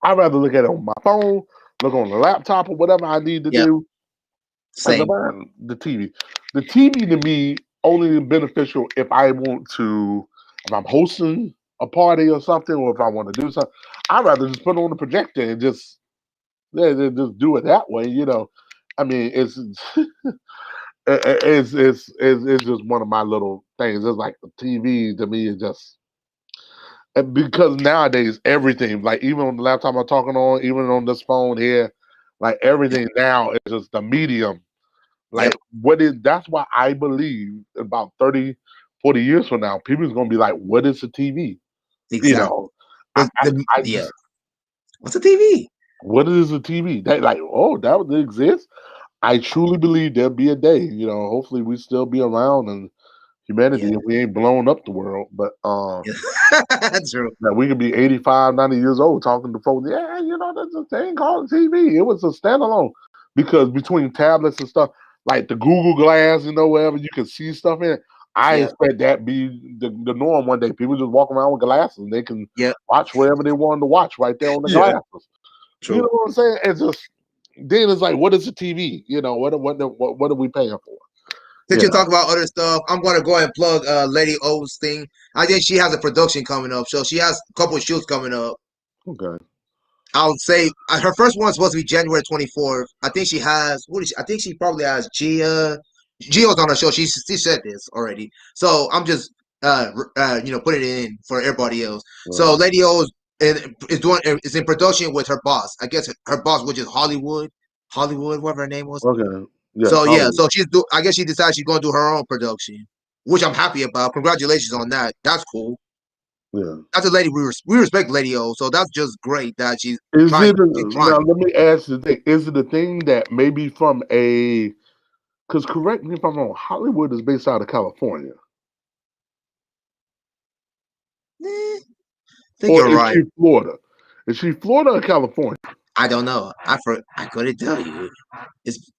I'd rather look at it on my phone, look on the laptop or whatever I need to Yep. do as Same. about the TV. The TV to me only beneficial if I want to, if I'm hosting a party or something, or if I want to do something. I'd rather just put on the projector and just just do it that way. I mean, it's it's just one of my little things. It's like the TV to me is just And because nowadays everything, like even on the laptop I'm talking on, even on this phone here, like Yep. everything now is just the medium. Yep. Like what is that's why I believe about 30, 40 years from now, people's gonna be like, what is a TV? You Exactly. know, I, I, I Yeah. just What's a TV? what is a TV? They like, oh, that would exist. I truly believe there'll be a day, hopefully we still be around and humanity Yeah. and we ain't blown up the world, but True. that we could be 85, 90 years old talking to folks. Yeah, there's a thing called TV. It was a standalone because between tablets and stuff, like the Google Glass, wherever you can see stuff in, I Yep. expect that be the norm one day. People just walk around with glasses and they can Yep. watch whatever they wanted to watch right there on the Yeah. glasses. You know True. what I'm saying? It's just then it's like, what is a TV? What are we paying for? Since You you know? talk about other stuff, I'm gonna go ahead and plug Lady O's thing. I think she has a production coming up, so she has a couple of shoots coming up. Okay. I'll say her first one's supposed to be January 24th. I think she has. What is she? I think she probably has Gia. Gio's on the show. She said this already. So I'm just putting it in for everybody else. So Right. Lady O is in production with her boss. I guess her boss, which is Hollywood, whatever her name was. Okay. Yes, So yeah, Hollywood. so I guess she decided she's gonna do her own production, which I'm happy about. Congratulations on that. That's cool. Yeah. That's a lady we respect Lady O, so that's just great that she's Is trying. it She's now? trying. Let me ask you the thing. Is it a thing that maybe from a? Because correct me if I'm wrong. Hollywood is based out of California, I think or you're is right. she Florida? Is she Florida or California? I don't know. I couldn't tell you. It's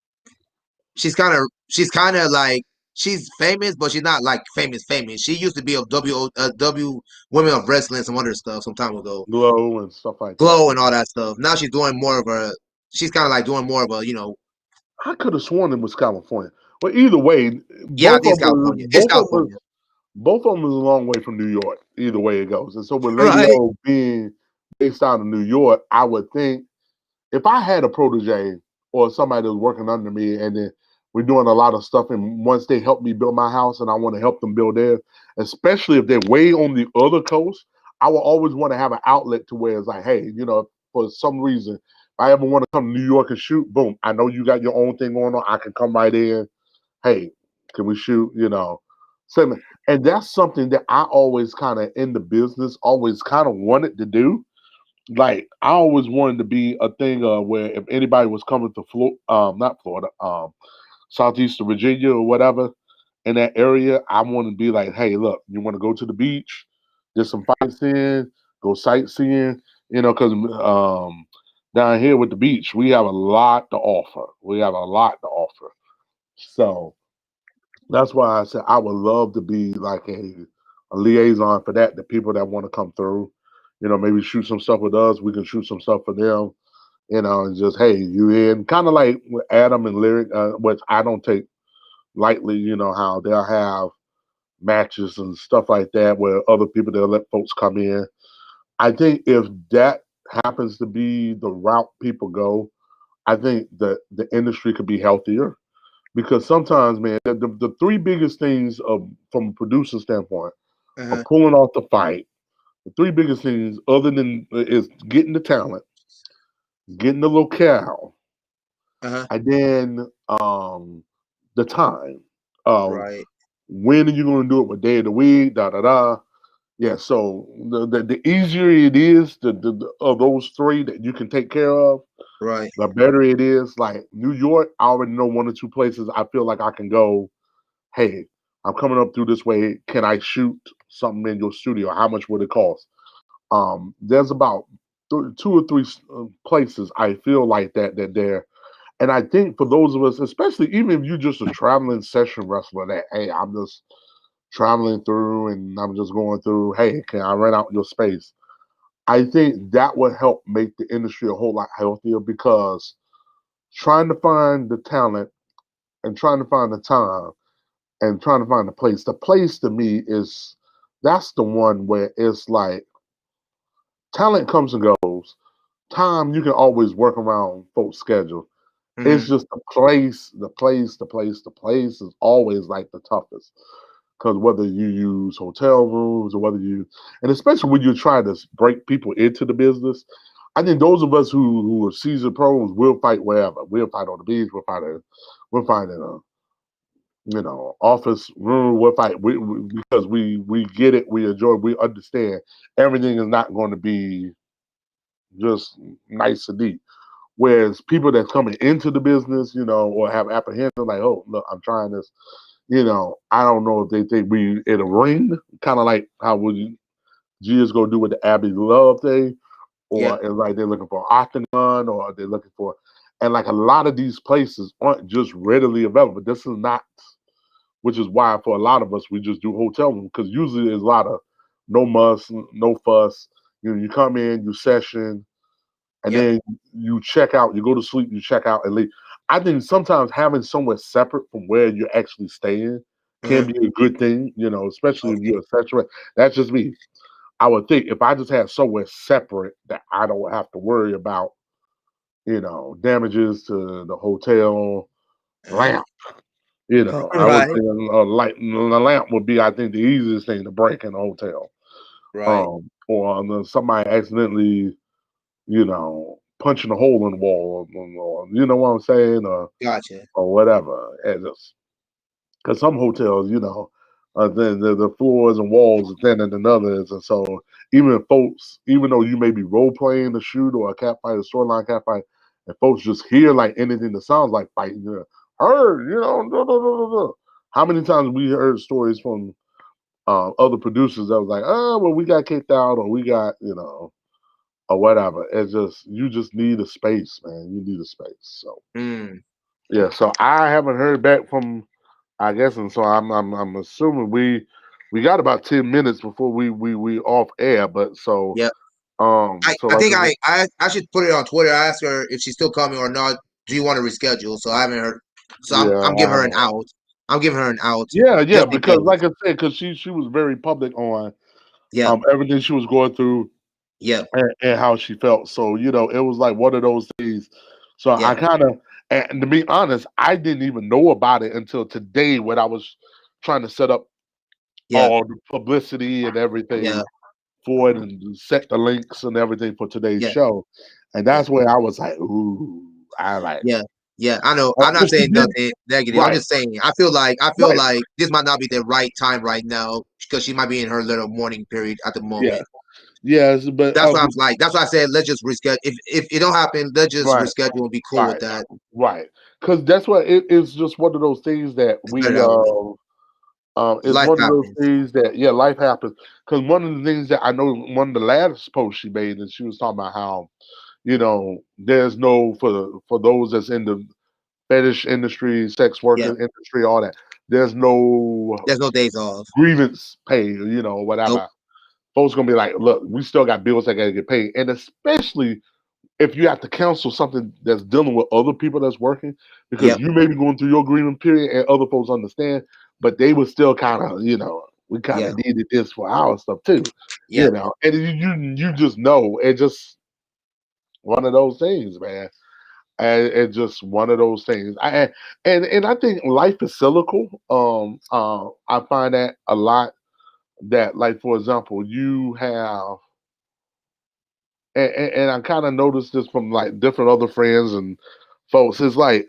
she's kind of like she's famous, but she's not like famous famous. She used to be a W Women of Wrestling, some other stuff some time ago, Glow and stuff like that. Glow and all that stuff. Now she's doing more of a. She's kind of like doing more of a I could have sworn it was California. But either way, yeah, I think it's California. It's California, both of them is a long way from New York. Either way it goes, and so with Lady right? O being based out of New York, I would think if I had a protege or somebody that was working under me, and then we're doing a lot of stuff, and once they help me build my house, and I want to help them build theirs, especially if they're way on the other coast, I will always want to have an outlet to where it's like, hey, for some reason, if I ever want to come to New York and shoot, boom, I know you got your own thing going on. I can come right in. Hey, can we shoot? So, and that's something that I always kind of in the business always kind of wanted to do. Like I always wanted to be a thing where if anybody was coming to not Florida, Southeastern Virginia or whatever in that area, I want to be like, hey, look, you want to go to the beach, get some fights in, go sightseeing, because down here with the beach, we have a lot to offer. We have a lot to offer. So that's why I said I would love to be like a liaison for that. The people that want to come through, maybe shoot some stuff with us. We can shoot some stuff for them. And just hey, you in kind of like with Adam and Lyric, which I don't take lightly. How they'll have matches and stuff like that where other people they'll let folks come in. I think if that happens to be the route people go, I think that the industry could be healthier because sometimes, man, the three biggest things from a producer standpoint of Uh-huh. pulling off the fight, the three biggest things other than is getting the talent, getting the locale, Uh-huh. and then the time of Right. when are you going to do it? What day of the week? Da da da. Yeah. So the easier it is, of those three that you can take care of, Right. the better it is. Like New York, I already know one or two places I feel like I can go. Hey, I'm coming up through this way. Can I shoot something in your studio? How much would it cost? There's about two or three places I feel like that there. And I think for those of us, especially even if you're just a traveling session wrestler, that hey, I'm just traveling through and I'm just going through. Hey, can I rent out your space? I think that would help make the industry a whole lot healthier because trying to find the talent and trying to find the time and trying to find the place. The place to me is that's the one where it's like talent comes and goes. Time you can always work around folks' schedule. It's Mm-hmm. just the place is always like the toughest. because whether you use hotel rooms or whether you, and especially when you're trying to break people into the business, I think those of us who are seasoned pros will fight wherever. We'll fight on the beach. We'll fight in a office room. We'll fight because we get it. We enjoy. We understand everything is not going to be just nice and neat. Whereas people that's coming into the business, or have apprehension, like, oh, look, I'm trying this. I don't know if they think we in a ring, kind of like how would you Gia's gonna do with the Abby Love thing, Yep. or it's like they're looking for an octagon, or they're looking for, and like a lot of these places aren't just readily available. This is not, which is why for a lot of us we just do hotel room because usually there's a lot of no muss, no fuss. You come in, you session, and Yep. then you check out. You go to sleep, you check out, and leave. I think sometimes having somewhere separate from where you're actually staying can Hmm. be a good thing. Especially if Okay. you're a saturated. That's just me. I would think if I just had somewhere separate that I don't have to worry about, damages to the hotel Hmm. lamp. I would Right. think the lamp would be, I think, the easiest thing to break in a hotel. Right. Or somebody accidentally, punching a hole in the wall, or you know what I'm saying, Gotcha. or whatever. And just because some hotels, the floors and walls are thinner than others, and so even though you may be role playing the shoot or a cat fight, a storyline cat fight, and folks just hear like anything that sounds like fighting, heard, duh, duh, duh, duh, duh. How many times we heard stories from other producers that was like, oh, well, we got kicked out, or we got, or whatever. It's just you just need a space, man. You need a space. So Mm. yeah. So I haven't heard back from, I guess, and so I'm assuming we got about 10 minutes before we off air. But so Yep. so I like think I should put it on Twitter. I asked her if she's still coming or not. Do you want to reschedule? So I haven't heard. So yeah I'm I giving her an haven't. out. I'm giving her an out Yeah just in because case. like I said, because she was very public on Yep. everything she was going through, Yep. and how she felt. So it was like one of those things. So I Yep. kind of, and to be honest, I didn't even know about it until today when I was trying to set up Yep. all the publicity and everything Yep. for it and set the links and everything for today's Yep. show. And Yep. that's where I was like, ooh, I like, Yeah. Yeah. I know. I'm not because she saying did nothing negative. I'm right, just saying I feel right, like this might not be the right time right now because she might be in her little mourning period at the yeah, moment. yes, but That's why I'm like. That's why I said let's just reschedule. If it don't happen, let's just right, reschedule and be cool with right, that. right, because that's what it's just one of those things that It's better we that way. it's Life one of those happens. things that life happens. Because one of the things that I know, one of the last posts she made, and she was talking about how there's no for those that's in the fetish industry, sex worker Yeah. industry, all that. There's no There's no days off. grievance pay, Nope. whatever. Folks gonna be like, look, we still got bills that gotta get paid, and especially if you have to cancel something that's dealing with other people that's working, because Yep. you may be going through your grieving period and other folks understand, but they would still kind of, we kind Yeah. of needed this for our stuff too, Yep. and you just know it's just one of those things, man. And it's just one of those things. And I think life is cyclical. I find that a lot. That, like, for example, you have, and I kind of noticed this from like different other friends and folks. It's like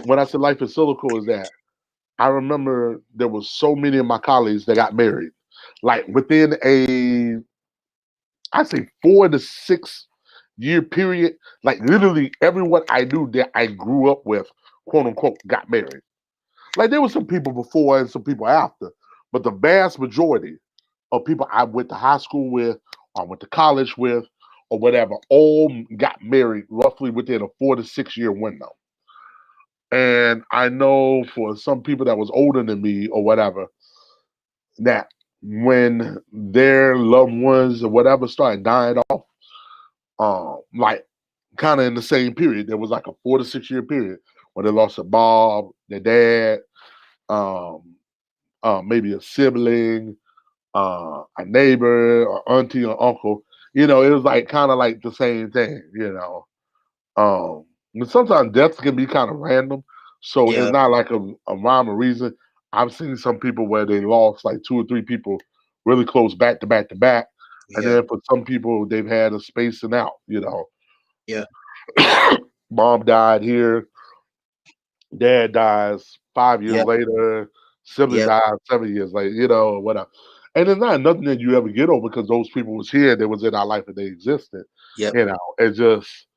when I say life is cyclical, is that I remember there was so many of my colleagues that got married, like within I say 4 to 6 year period. Like literally everyone I knew that I grew up with, quote unquote, got married. Like there were some people before and some people after, but the vast majority of people I went to high school with, or I went to college with, or whatever, all got married roughly within a 4 to 6 year window. And I know for some people that was older than me or whatever, that when their loved ones or whatever started dying off, like kind of in the same period, there was like a 4 to 6 year period where they lost a Bob, their dad, um, maybe a sibling, a neighbor, or auntie or uncle. It was like kind of like the same thing. And sometimes deaths can be kind of random, so it's Yeah. not like a rhyme or reason. I've seen some people where they lost like 2 or 3 people really close back to back to back, and Yeah, then for some people they've had a spacing out. yeah, Mom died here, dad dies 5 years yeah, later, sibling yeah, dies 7 years later. Whatever. And it's not nothing that you ever get over because those people was here, they was in our life, and they existed. yeah, It's just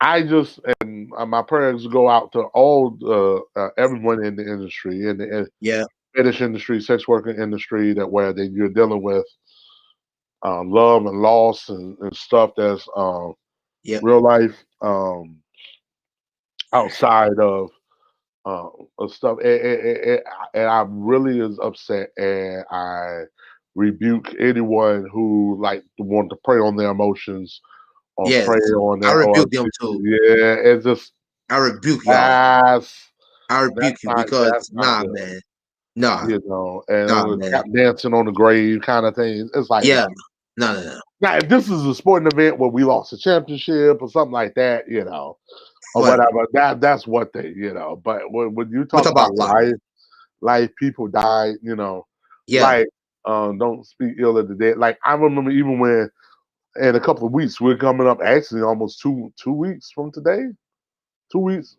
I just and my prayers go out to all everyone in the industry, in the yeah, fetish industry, sex worker industry, that where you're dealing with love and loss and stuff that's yeah. real life outside uh, of stuff. And I really is upset, and I rebuke anyone who like want to prey on their emotions or Yes, prey on I their or rebuke them too. yeah, it's just I rebuke y'all. that's I that's rebuke you not that's because not nah, good. man, nah, And nah, the man. tap dancing on the grave kind of thing. It's like, Yeah, no. no, no, no. Now, if this is a sporting event where we lost a championship or something like that, or But whatever, that's what they. But when you we talk talk about about life. life, people die, Yeah. like don't speak ill of the dead. Like I remember even when in a couple of weeks we're coming up actually almost two weeks from today. 2 weeks,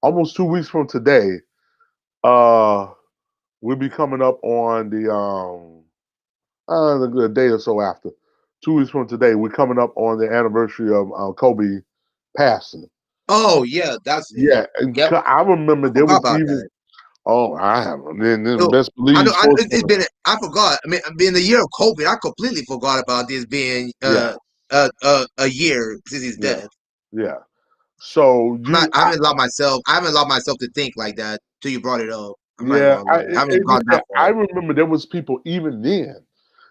almost 2 weeks from today. Uh, we'll be coming up on the day or so after. 2 weeks from today, we're coming up on the anniversary of Kobe passing. Oh yeah, that's it. Yeah, and Yep. I remember I there forgot was about even that. I haven't. Then So best I believe know sports. it's been. I forgot. I mean, being the year of COVID, I completely forgot about this being Yeah, a year since his yeah, death. yeah. So I'm not. I haven't allowed myself. I haven't allowed myself to think like that till you brought it up. I'm not yeah, gonna lie. I haven't it's gone just that that I far. remember there was people even then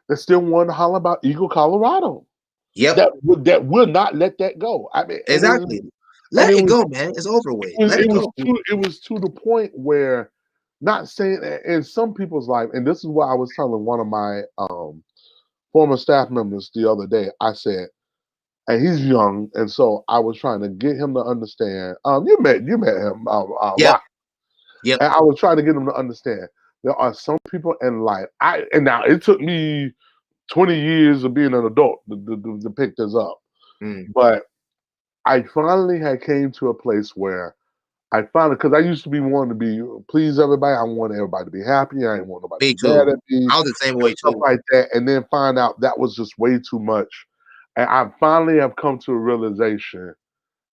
that still wanted to holler about Eagle, Colorado. Yep. That would not let that go. I mean, Exactly. and Let it go, man. It's over with. Let it go. it was to the point where not saying in some people's life, and this is what I was telling one of my former staff members the other day. I said, and he's young, and so I was trying to get him to understand. You met him, Yep. Rock, Yep. and I was trying to get him to understand. There are some people in life. And now it took me 20 years of being an adult to pick this up, Mm, but I finally had came to a place where I finally, because I used to be wanting to be please everybody. I want everybody to be happy. I didn't want nobody me to be mad too. at me I was the same and way stuff too. like that. And then find out that was just way too much. And I finally have come to a realization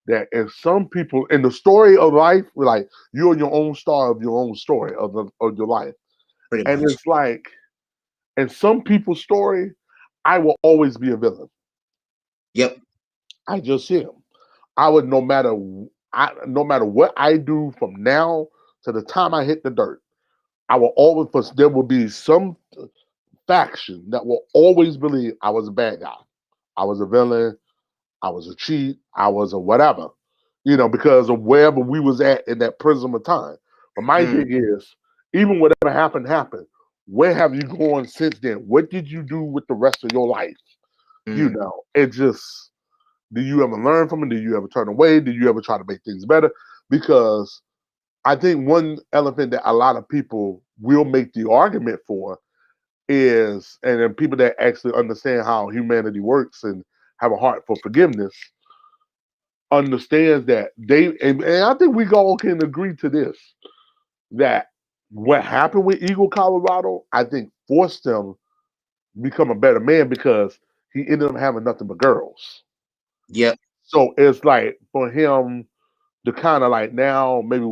that in some people, in the story of life, like you're your own star of your own story of your life. Pretty And much. it's like in some people's story, I will always be a villain. Yep. I just am. I would no matter what I do from now to the time I hit the dirt, I will always there will be some faction that will always believe I was a bad guy. I was a villain, I was a cheat, I was a whatever. Because of wherever we was at in that prism of time. But my Mm, thing is, even whatever happened. Where have you gone since then? What did you do with the rest of your life? mm, It just do you ever learn from it? Do you ever turn away? Do you ever try to make things better? Because I think one elephant that a lot of people will make the argument for is, and then people that actually understand how humanity works and have a heart for forgiveness, understands that and I think we all can agree to this, that what happened with Eagle Colorado, I think forced him to become a better man because he ended up having nothing but girls. yep. So it's like for him to kind of like now maybe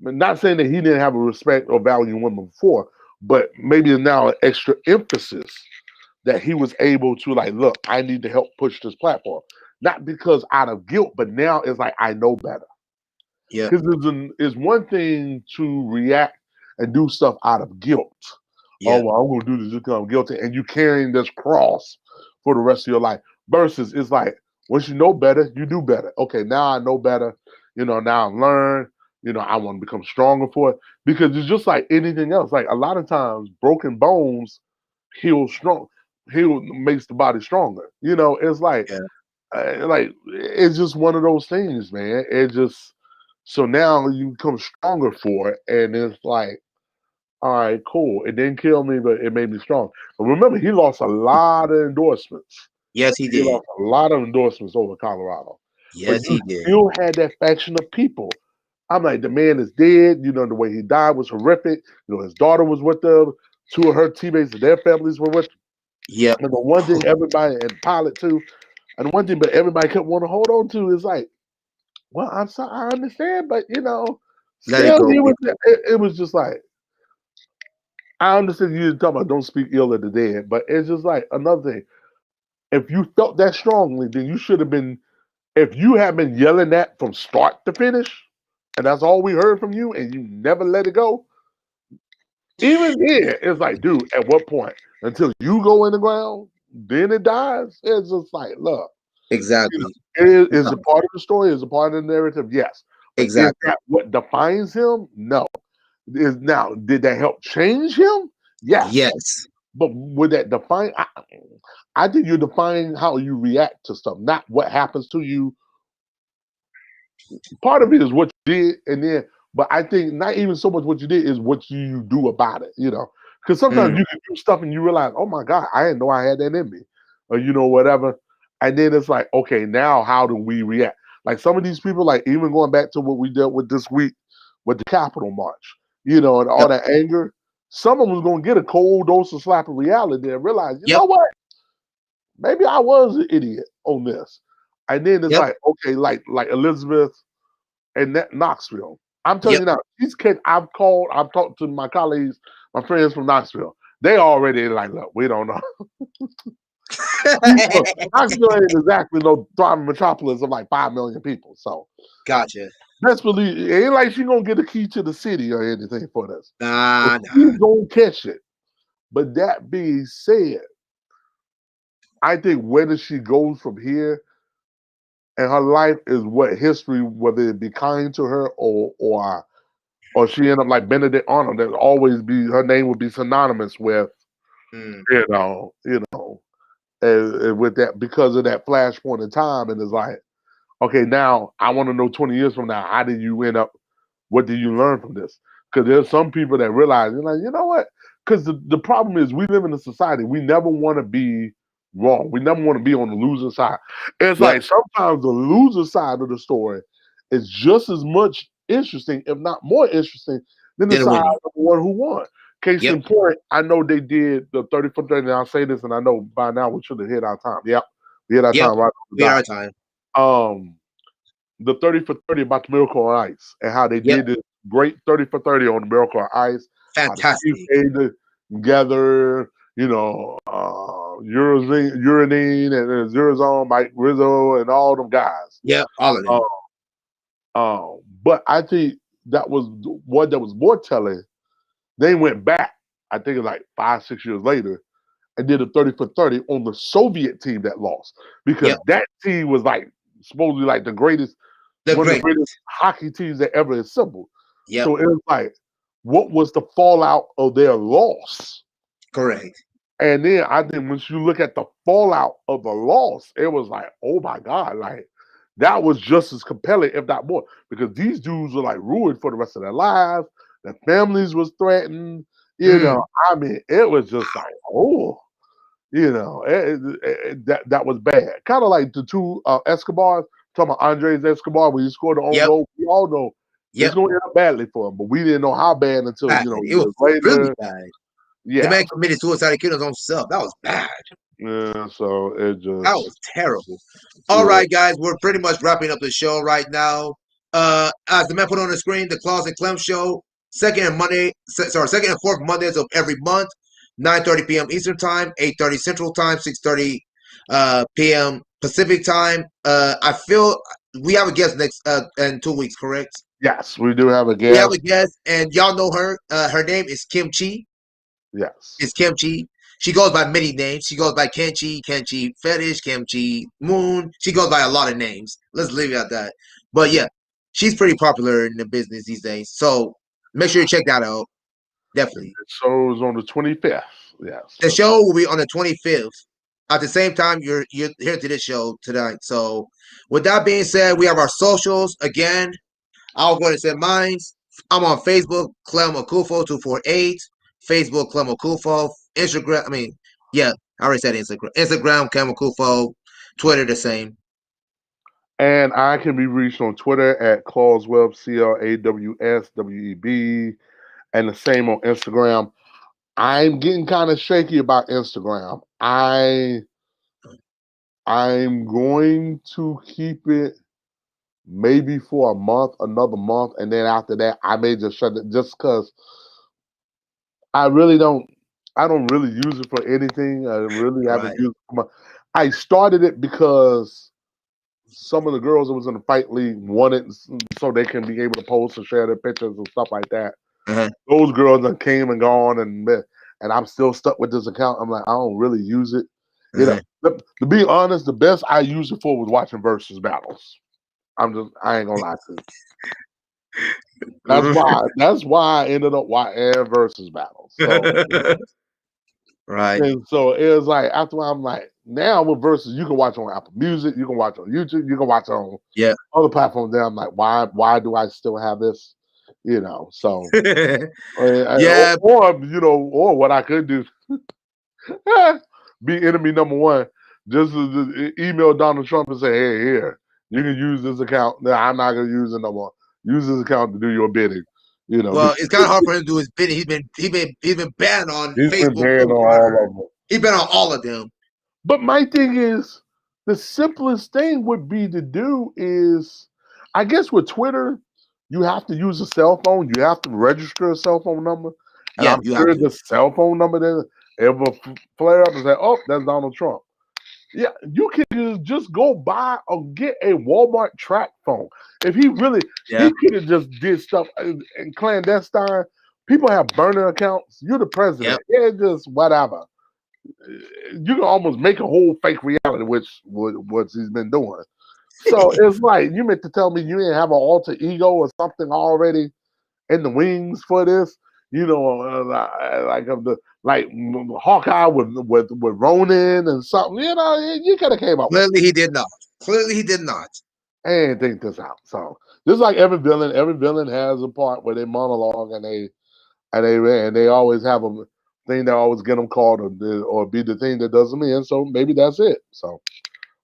not saying that he didn't have a respect or value in women before, but maybe now an extra emphasis that he was able to like, look, I need to help push this platform. Not because out of guilt, but now it's like I know better. Yep. Because it's one thing to react and do stuff out of guilt. Oh, Yep. well, I'm gonna do this because I'm guilty, and you carrying this cross for the rest of your life. Versus, it's like once you know better, you do better. Okay, now I know better. Now I learn. I want to become stronger for it because it's just like anything else. Like a lot of times, broken bones heal strong. Heal makes the body stronger. It's Yeah. like it's just one of those things, man. It just So now you become stronger for it, and it's like, all right, cool. It didn't kill me, but it made me strong. But remember, he lost a lot of endorsements. Yes, he He did. lost a lot of endorsements over Colorado. But Yes, you he did. still had that faction of people. I'm like, the man is dead. You know, the way he died was horrific. You know, his daughter was with them. Two of her teammates and their families were with. Yep. And the one thing everybody, and Pilot too, and one thing, but everybody kept wanting to hold on to is like, well, I'm sorry, I understand, but you know, Let it still, go, it was people. it was just like, I understand you talking about don't speak ill of the dead, but it's just like another thing. If you felt that strongly, then you should have been. If you have been yelling that from start to finish, and that's all we heard from you, and you never let it go, even then, it's like, dude, at what point? Until you go in the ground, then it dies. It's just like, look, you know, Exactly. is a part of the story, is a part of the narrative, yes. But is Exactly. that what defines him? No. Is now, did that help change him? Yes. Yes. But would that define? I think you're defining how you react to stuff, not what happens to you. Part of it is what you did, and then, but I think not even so much what you did is what you do about it. You know, because sometimes Mm. you can do stuff and you realize, oh my god, I didn't know I had that in me, or you know whatever, and then it's like, okay, now how do we react? Like some of these people, like even going back to what we dealt with this week with the Capitol March, you know, and all Yep. that anger. Some of them was gonna get a cold dose of slap of reality and realize, you Yep. know what? Maybe I was an idiot on this. And then it's Yep. like, okay, like Elizabeth and that Knoxville. I'm telling Yep. you now, these kids I've called, I've talked to my colleagues, my friends from Knoxville. They already like, look, we don't know. Look, Knoxville ain't exactly no thriving metropolis of like 5 million people. So Gotcha. best believe it ain't like she gonna get a key to the city or anything for this. But Nah, she's nah. gonna catch it. But that being said, I think whether she goes from here and her life is what history, whether it be kind to her or she end up like Benedict Arnold, that always be her name would be synonymous with Mm. and with that because of that flashpoint in time, and it's like, okay, now I want to know 20 years from now, how did you end up? What did you learn from this? Because there's some people that realize, you're like, you know what? Because the problem is we live in a society, we never want to be wrong. We never want to be on the loser side. It's Yep. like sometimes the loser side of the story is just as much interesting, if not more interesting, than the Then side winning. of the one who won. Case Yep. in point, I know they did the 30 for 30, and I'll say this, and I know by now we should have hit our time. Yep. We hit our Yep. time right on the We had our dot. time. Um, the 30 for 30 about the Miracle on Ice and how they Yep. did this great 30 for 30 on the Miracle on Ice, how the team Fantastic. came together, you know, Urinine and Zurazone, Mike Rizzo, and all them guys. Yep. All of Um, them. but I think that was one that was more telling. They went back, I think it's like 5, 6 years later, and did a 30 for 30 on the Soviet team that lost because Yep. that team was like supposedly like the greatest, The one of the great. greatest hockey teams that ever assembled. Yep. So it was like, what was the fallout of their loss? Correct. And then I think once you look at the fallout of the loss, it was like, oh my God, like that was just as compelling, if not more, because these dudes were like ruined for the rest of their lives. Their families was threatened. You Mm. know, I mean, it was just like, oh, that was bad. Kind of like the two Escobars, talking about Andres Escobar, when he scored the own Yep. goal. We all know it's Yep. going to end up badly for him, but we didn't know how bad until, Bad. you know, It was years really later. bad. The Yeah. man committed suicide and killed his own self. That was bad. Yeah, so it That just, was terrible. All yeah. right, guys, we're pretty much wrapping up the show right now. As the man put on the screen, the Claus and Clem show, second and fourth Mondays of every month, 9:30 p.m. Eastern Time, 8:30 Central Time, 6:30 p.m. Pacific Time. I feel we have a guest next in 2 weeks, correct? Yes, we do have a We have a guest. guest, and y'all know her. Her name is Kim Chi. Yes. It's Kimchi. She goes by many names. She goes by Kenchi, Kenchi Fetish, Kimchi Moon. She goes by a lot of names. Let's leave it at that. But yeah, she's pretty popular in the business these days. So make sure you check that out. Definitely. So it's on the 25th. Yes. The show will be on the 25th. At the same time, you're here to this show tonight. So with that being said, we have our socials again. I'll go ahead and say mine. I'm on Facebook, Clem Okufo 248. Facebook, Clem Okufo. Instagram, yeah, I already said Instagram. Instagram, Clem Okufo. Twitter, the same. And I can be reached on Twitter at Clawsweb, CLAWSWEB, and the same on Instagram. I'm getting kind of shaky about Instagram. I'm going to keep it maybe for a month, another month, and then after that, I may just shut it just because I really don't. I don't really use it for anything. I really haven't Right. used it for I started it because some of the girls that was in the fight league wanted so they can be able to post and share their pictures and stuff like that. Uh-huh. Those girls that came and gone, and I'm still stuck with this account. I'm like, I don't really use it. You know, to be honest, the best I used it for was watching versus battles. I ain't gonna lie to you. That's why I ended up watching versus battles. So Right. and so it was like after I'm like, now with versus you can watch on Apple Music, you can watch on YouTube, you can watch on other platforms. There, I'm like, why do I still have this? You know, so Yeah. or what I could do, be enemy number one, just email Donald Trump and say, hey, here, you can use this account. No, I'm not gonna use it no more. Use this account to do your bidding. You know, Well, it's kind of hard for him to do his bidding. He's been banned on he's been Facebook. banned on all of them. He's been on all of them. But my thing is, the simplest thing would be to do is, I guess with Twitter, you have to use a cell phone. You have to register a cell phone number. And Yeah, I'm you have sure to. the cell phone number then ever flare up and say, oh, that's Donald Trump. Yeah, you can just go buy or get a Walmart track phone. If he really, he could have just did stuff in clandestine. People have burner accounts. You're the president. Yeah, just whatever. You can almost make a whole fake reality, which what he's been doing. So it's like you meant to tell me you didn't have an alter ego or something already in the wings for this. You know, like Hawkeye with Ronin and something. You know, you could have came up. Clearly, he did not. Clearly, he did not. I didn't think this out. So just like every villain has a part where they monologue and they always have a thing that always get them called or be the thing that does them in. So maybe that's it. So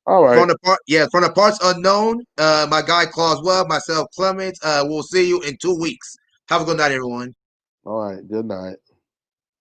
all right. From the parts unknown, my guy Claus Webb, myself Clement. We'll see you in 2 weeks. Have a good night, everyone. All right. Good night.